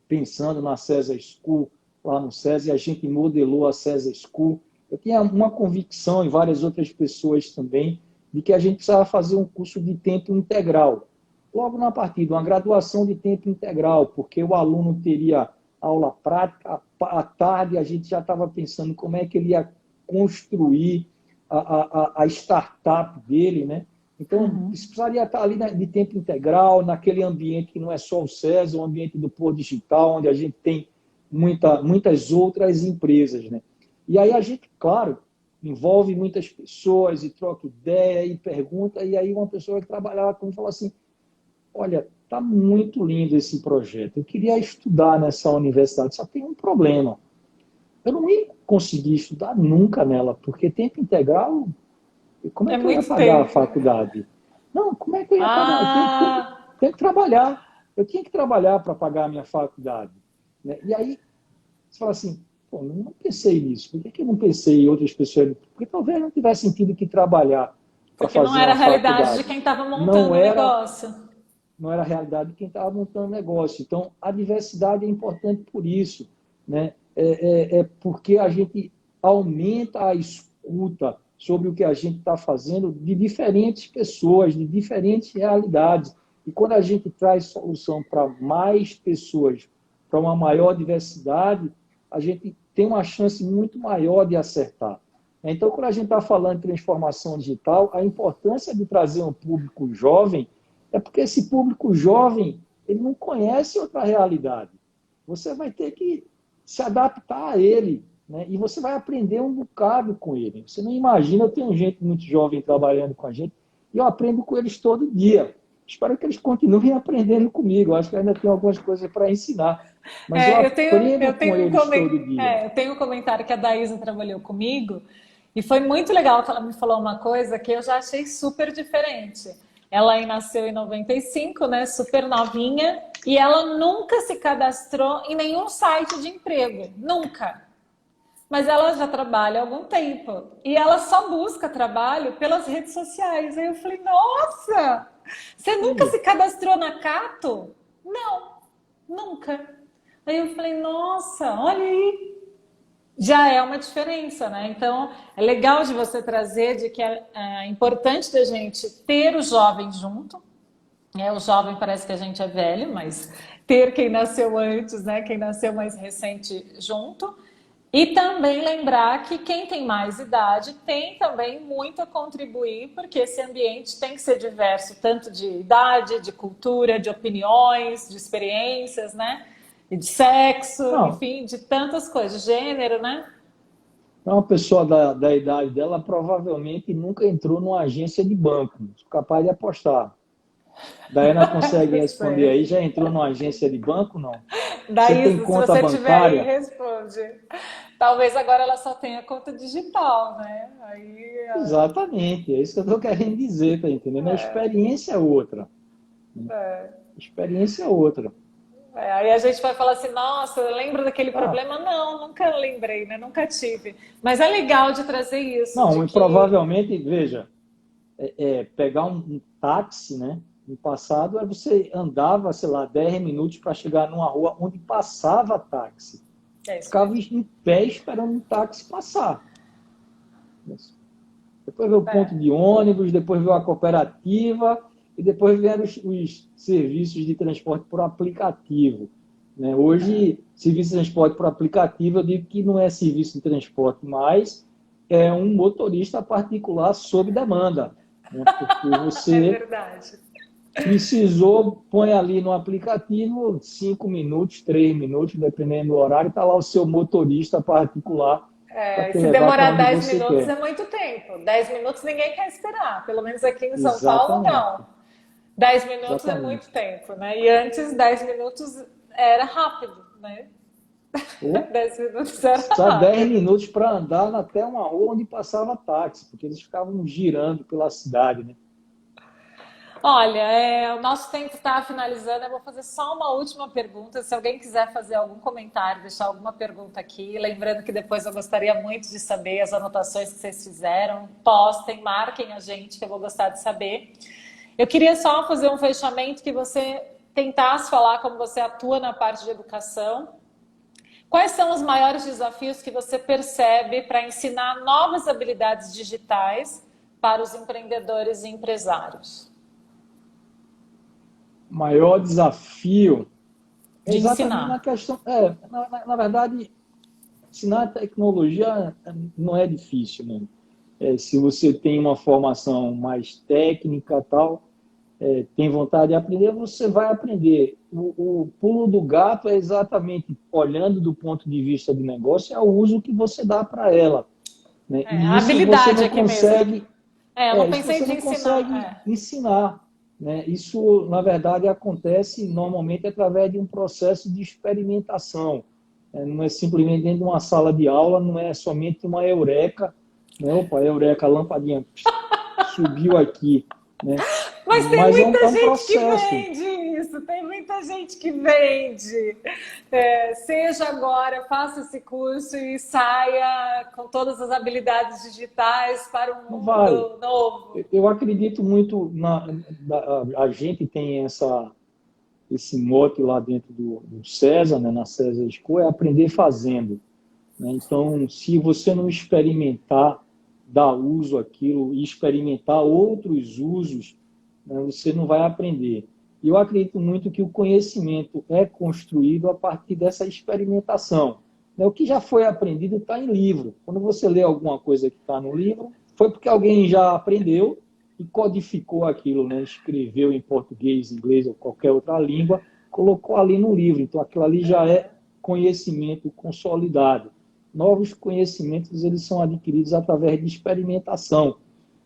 Speaker 2: pensando na César School, lá no César, e a gente modelou a César School, eu tinha uma convicção, e várias outras pessoas também, de que a gente precisava fazer um curso de tempo integral. Logo na partida, uma graduação de tempo integral, porque o aluno teria aula prática, à tarde a gente já estava pensando como é que ele ia construir a startup dele, né? Então, isso precisaria estar ali de tempo integral, naquele ambiente que não é só o César, o ambiente do Pôr Digital, onde a gente tem muitas outras empresas, né? E aí a gente, claro, envolve muitas pessoas e troca ideia e pergunta, e aí uma pessoa que trabalhava comigo falou assim: olha, está muito lindo esse projeto, eu queria estudar nessa universidade, só tem um problema, eu não ia conseguir estudar nunca nela, porque tempo integral, como é
Speaker 1: É
Speaker 2: que eu ia
Speaker 1: muito
Speaker 2: pagar a
Speaker 1: tempo.
Speaker 2: faculdade? Não, como é que eu ia pagar? Tenho que trabalhar, eu tinha que trabalhar para pagar a minha faculdade, né? E aí você fala assim: pô, não pensei nisso, por que eu não pensei em outras pessoas? Porque talvez não tivesse sentido que trabalhar para
Speaker 1: Porque não
Speaker 2: fazer
Speaker 1: era a
Speaker 2: uma
Speaker 1: realidade de
Speaker 2: faculdade.
Speaker 1: quem estava
Speaker 2: Não
Speaker 1: montando o
Speaker 2: era
Speaker 1: negócio.
Speaker 2: não era a realidade de quem estava montando o negócio. Então, a diversidade é importante por isso, né? É porque a gente aumenta a escuta sobre o que a gente está fazendo de diferentes pessoas, de diferentes realidades. E quando a gente traz solução para mais pessoas, para uma maior diversidade, a gente tem uma chance muito maior de acertar. Então, quando a gente está falando de transformação digital, a importância de trazer um público jovem é porque esse público jovem, ele não conhece outra realidade. Você vai ter que se adaptar a ele, né? E você vai aprender um bocado com ele. Você não imagina, eu tenho gente muito jovem trabalhando com a gente, e eu aprendo com eles todo dia. Espero que eles continuem aprendendo comigo. Eu acho que ainda tem algumas coisas para ensinar. Mas eu aprendo com eles todo dia.
Speaker 1: Eu tenho um comentário que a Daísa trabalhou comigo e foi muito legal que ela me falou uma coisa que eu já achei super diferente. Ela aí nasceu em 95, né, super novinha, e ela nunca se cadastrou em nenhum site de emprego, nunca. Mas ela já trabalha há algum tempo e ela só busca trabalho pelas redes sociais. Aí eu falei: nossa, você nunca se cadastrou na Cato? Não, nunca. Aí eu falei: nossa, olha aí. Já é uma diferença, né? Então, é legal de você trazer de que é importante da gente ter o jovem junto. O jovem parece que a gente é velho, mas ter quem nasceu antes, né? Quem nasceu mais recente junto. E também lembrar que quem tem mais idade tem também muito a contribuir, porque esse ambiente tem que ser diverso, tanto de idade, de cultura, de opiniões, de experiências, né? E de sexo,
Speaker 2: Não,
Speaker 1: enfim, de tantas coisas, gênero, né?
Speaker 2: uma pessoa da idade dela provavelmente nunca entrou numa agência de banco. Sou capaz de apostar. Diana consegue responder aí. Já entrou numa agência de banco, não? Você
Speaker 1: Daí,
Speaker 2: tem
Speaker 1: se
Speaker 2: conta
Speaker 1: você tiver aí,
Speaker 2: bancária?
Speaker 1: responde. Talvez agora ela só tenha conta digital, né? Aí,
Speaker 2: Exatamente, é isso que eu estou querendo dizer, tá entendendo? A experiência é outra. Né?
Speaker 1: é.
Speaker 2: A experiência é outra.
Speaker 1: Aí a gente vai falar assim, nossa, lembra daquele
Speaker 2: Ah,
Speaker 1: problema? Não, nunca lembrei, né? Nunca tive. Mas é legal de trazer isso, de
Speaker 2: não, e
Speaker 1: que
Speaker 2: provavelmente, veja, pegar um táxi, né? No passado, você andava, sei lá, 10 minutos para chegar numa rua onde passava táxi.
Speaker 1: é isso
Speaker 2: Ficava
Speaker 1: mesmo.
Speaker 2: em pé esperando um táxi passar. Depois veio o ponto
Speaker 1: É,
Speaker 2: de ônibus, depois veio a cooperativa e depois vieram os serviços de transporte por aplicativo. Né? Hoje, serviço de transporte por aplicativo, eu digo que não é serviço de transporte, mas é um motorista particular sob demanda. Né? Porque
Speaker 1: é
Speaker 2: você
Speaker 1: verdade.
Speaker 2: precisou, põe ali no aplicativo 5 minutos, 3 minutos, dependendo do horário, está lá o seu motorista particular para
Speaker 1: É, e
Speaker 2: te
Speaker 1: se
Speaker 2: levar para
Speaker 1: demorar
Speaker 2: onde
Speaker 1: 10
Speaker 2: você
Speaker 1: minutos é
Speaker 2: quer.
Speaker 1: muito tempo. 10 minutos ninguém quer esperar. Pelo menos aqui em São Paulo,
Speaker 2: Exatamente.
Speaker 1: não. 10 minutos é muito
Speaker 2: Exatamente.
Speaker 1: tempo, né? E antes, 10 minutos era rápido, né?
Speaker 2: Ou
Speaker 1: 10 minutos era
Speaker 2: só 10
Speaker 1: rápido.
Speaker 2: minutos para andar até uma rua onde passava táxi, porque eles ficavam girando pela cidade, né?
Speaker 1: Olha, o nosso tempo está finalizando. Eu vou fazer só uma última pergunta. Se alguém quiser fazer algum comentário, deixar alguma pergunta aqui, lembrando que depois eu gostaria muito de saber as anotações que vocês fizeram. Postem, marquem a gente, que eu vou gostar de saber. Eu queria só fazer um fechamento que você tentasse falar como você atua na parte de educação. Quais são os maiores desafios que você percebe para ensinar novas habilidades digitais para os empreendedores e empresários?
Speaker 2: O maior desafio é
Speaker 1: De
Speaker 2: exatamente na
Speaker 1: ensinar.
Speaker 2: questão. Na verdade, ensinar tecnologia não é difícil, né? Se você tem uma formação mais técnica tal, tem vontade de aprender, você vai aprender. O pulo do gato é exatamente olhando do ponto de vista de negócio, é o uso que você dá para ela. Né?
Speaker 1: É,
Speaker 2: E
Speaker 1: a
Speaker 2: isso você
Speaker 1: habilidade
Speaker 2: não
Speaker 1: aqui mesmo.
Speaker 2: consegue,
Speaker 1: Eu não
Speaker 2: isso
Speaker 1: pensei
Speaker 2: você
Speaker 1: de
Speaker 2: não consegue
Speaker 1: ensinar.
Speaker 2: ensinar. Né? Isso, na verdade, acontece normalmente através de um processo de experimentação. Não é simplesmente dentro de uma sala de aula, não é somente uma eureka, né? Opa, eureka, a lampadinha subiu aqui. Né?
Speaker 1: Mas tem
Speaker 2: Mas
Speaker 1: muita
Speaker 2: é um
Speaker 1: gente que
Speaker 2: processo.
Speaker 1: vende isso, tem muita gente que vende. Seja agora, faça esse curso e saia com todas as habilidades digitais para um
Speaker 2: Não vai.
Speaker 1: mundo novo.
Speaker 2: Eu acredito muito a gente tem esse mote lá dentro do César, né, na César School, é aprender fazendo. Né? Então, se você não experimentar, dar uso àquilo e experimentar outros usos, né, você não vai aprender. E eu acredito muito que o conhecimento é construído a partir dessa experimentação. Né? O que já foi aprendido está em livro. Quando você lê alguma coisa que está no livro, foi porque alguém já aprendeu e codificou aquilo, né? Escreveu em português, inglês ou qualquer outra língua, colocou ali no livro. Então, aquilo ali já é conhecimento consolidado. Novos conhecimentos eles são adquiridos através de experimentação.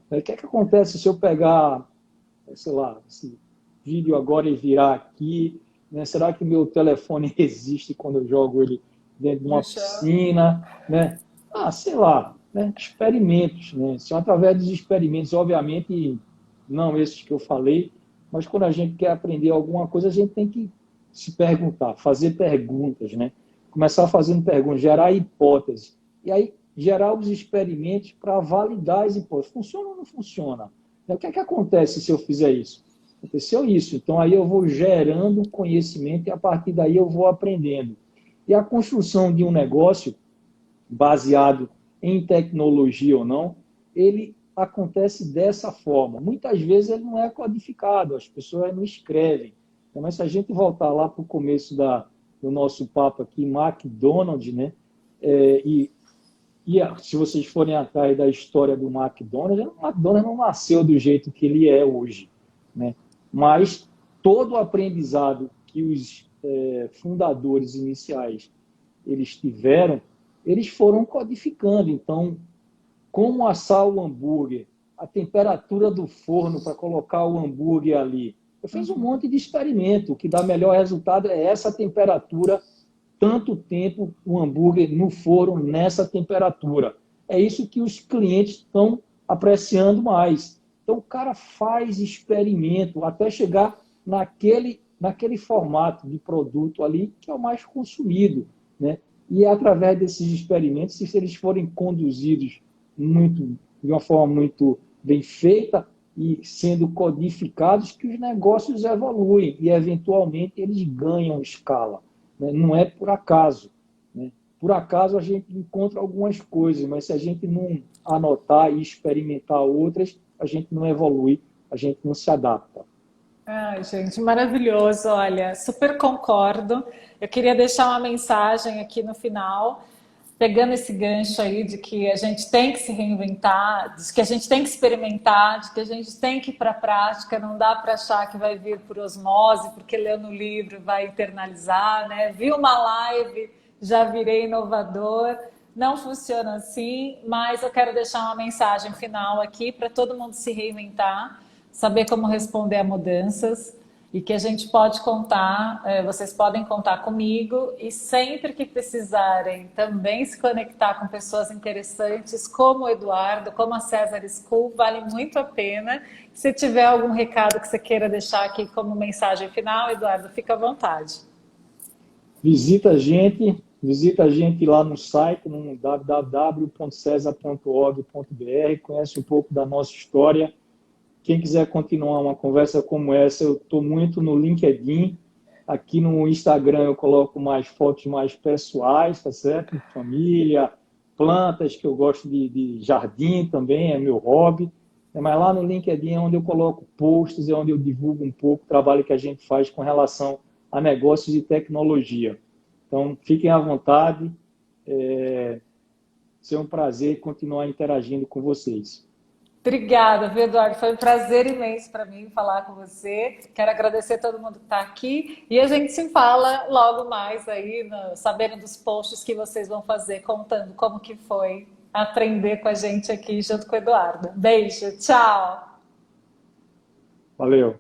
Speaker 2: O que é que acontece se eu pegar, sei lá, esse vídeo agora e virar aqui? Né? Será que meu telefone resiste quando eu jogo ele dentro de
Speaker 1: No
Speaker 2: uma
Speaker 1: chão.
Speaker 2: piscina? Né? Sei lá, né? Experimentos. Né? São através dos experimentos, obviamente, não esses que eu falei, mas quando a gente quer aprender alguma coisa, a gente tem que se perguntar, fazer perguntas, né? Começar fazendo perguntas, gerar hipóteses. E aí, gerar os experimentos para validar as hipóteses. Funciona ou não funciona? O que é que acontece se eu fizer isso? Aconteceu isso. Então, aí eu vou gerando conhecimento e, a partir daí, eu vou aprendendo. E a construção de um negócio, baseado em tecnologia ou não, ele acontece dessa forma. Muitas vezes ele não é codificado, as pessoas não escrevem. Então, mas se a gente voltar lá para o começo do nosso papo aqui, McDonald's, né? E se vocês forem atrás da história do McDonald's, o McDonald's não nasceu do jeito que ele é hoje, né? Mas todo o aprendizado que os fundadores iniciais eles tiveram, eles foram codificando. Então, como assar o hambúrguer, a temperatura do forno para colocar o hambúrguer ali. Eu fiz um monte de experimento. O que dá melhor resultado é essa temperatura tanto tempo o hambúrguer no forno nessa temperatura. É isso que os clientes estão apreciando mais. Então, o cara faz experimento até chegar naquele formato de produto ali que é o mais consumido, né? E é através desses experimentos, se eles forem conduzidos de uma forma muito bem feita e sendo codificados, que os negócios evoluem e, eventualmente, eles ganham escala, né? Não é por acaso, né? Por acaso a gente encontra algumas coisas, mas se a gente não anotar e experimentar outras, a gente não evolui, a gente não se adapta.
Speaker 1: Ai, gente, maravilhoso. Olha, super concordo. Eu queria deixar uma mensagem aqui no final, pegando esse gancho aí de que a gente tem que se reinventar, de que a gente tem que experimentar, de que a gente tem que ir para a prática, não dá para achar que vai vir por osmose, porque leu no livro vai internalizar, né? Vi uma live, já virei inovador. Não funciona assim, mas eu quero deixar uma mensagem final aqui para todo mundo se reinventar, saber como responder a mudanças e que a gente pode contar, vocês podem contar comigo e sempre que precisarem também se conectar com pessoas interessantes como o Eduardo, como a César School, vale muito a pena. Se tiver algum recado que você queira deixar aqui como mensagem final, Eduardo, fica à vontade.
Speaker 2: Visita a gente lá no site, no www.cesar.org.br, conhece um pouco da nossa história. Quem quiser continuar uma conversa como essa, eu estou muito no LinkedIn. Aqui no Instagram eu coloco mais fotos mais pessoais, tá certo? Família, plantas, que eu gosto de jardim também, é meu hobby. Mas lá no LinkedIn é onde eu coloco posts, é onde eu divulgo um pouco o trabalho que a gente faz com relação a negócios e tecnologia. Então, fiquem à vontade. Será um prazer continuar interagindo com vocês.
Speaker 1: Obrigada, viu, Eduardo? Foi um prazer imenso para mim falar com você. Quero agradecer a todo mundo que está aqui e a gente se fala logo mais aí, sabendo dos posts que vocês vão fazer, contando como que foi aprender com a gente aqui junto com o Eduardo. Beijo, tchau!
Speaker 2: Valeu!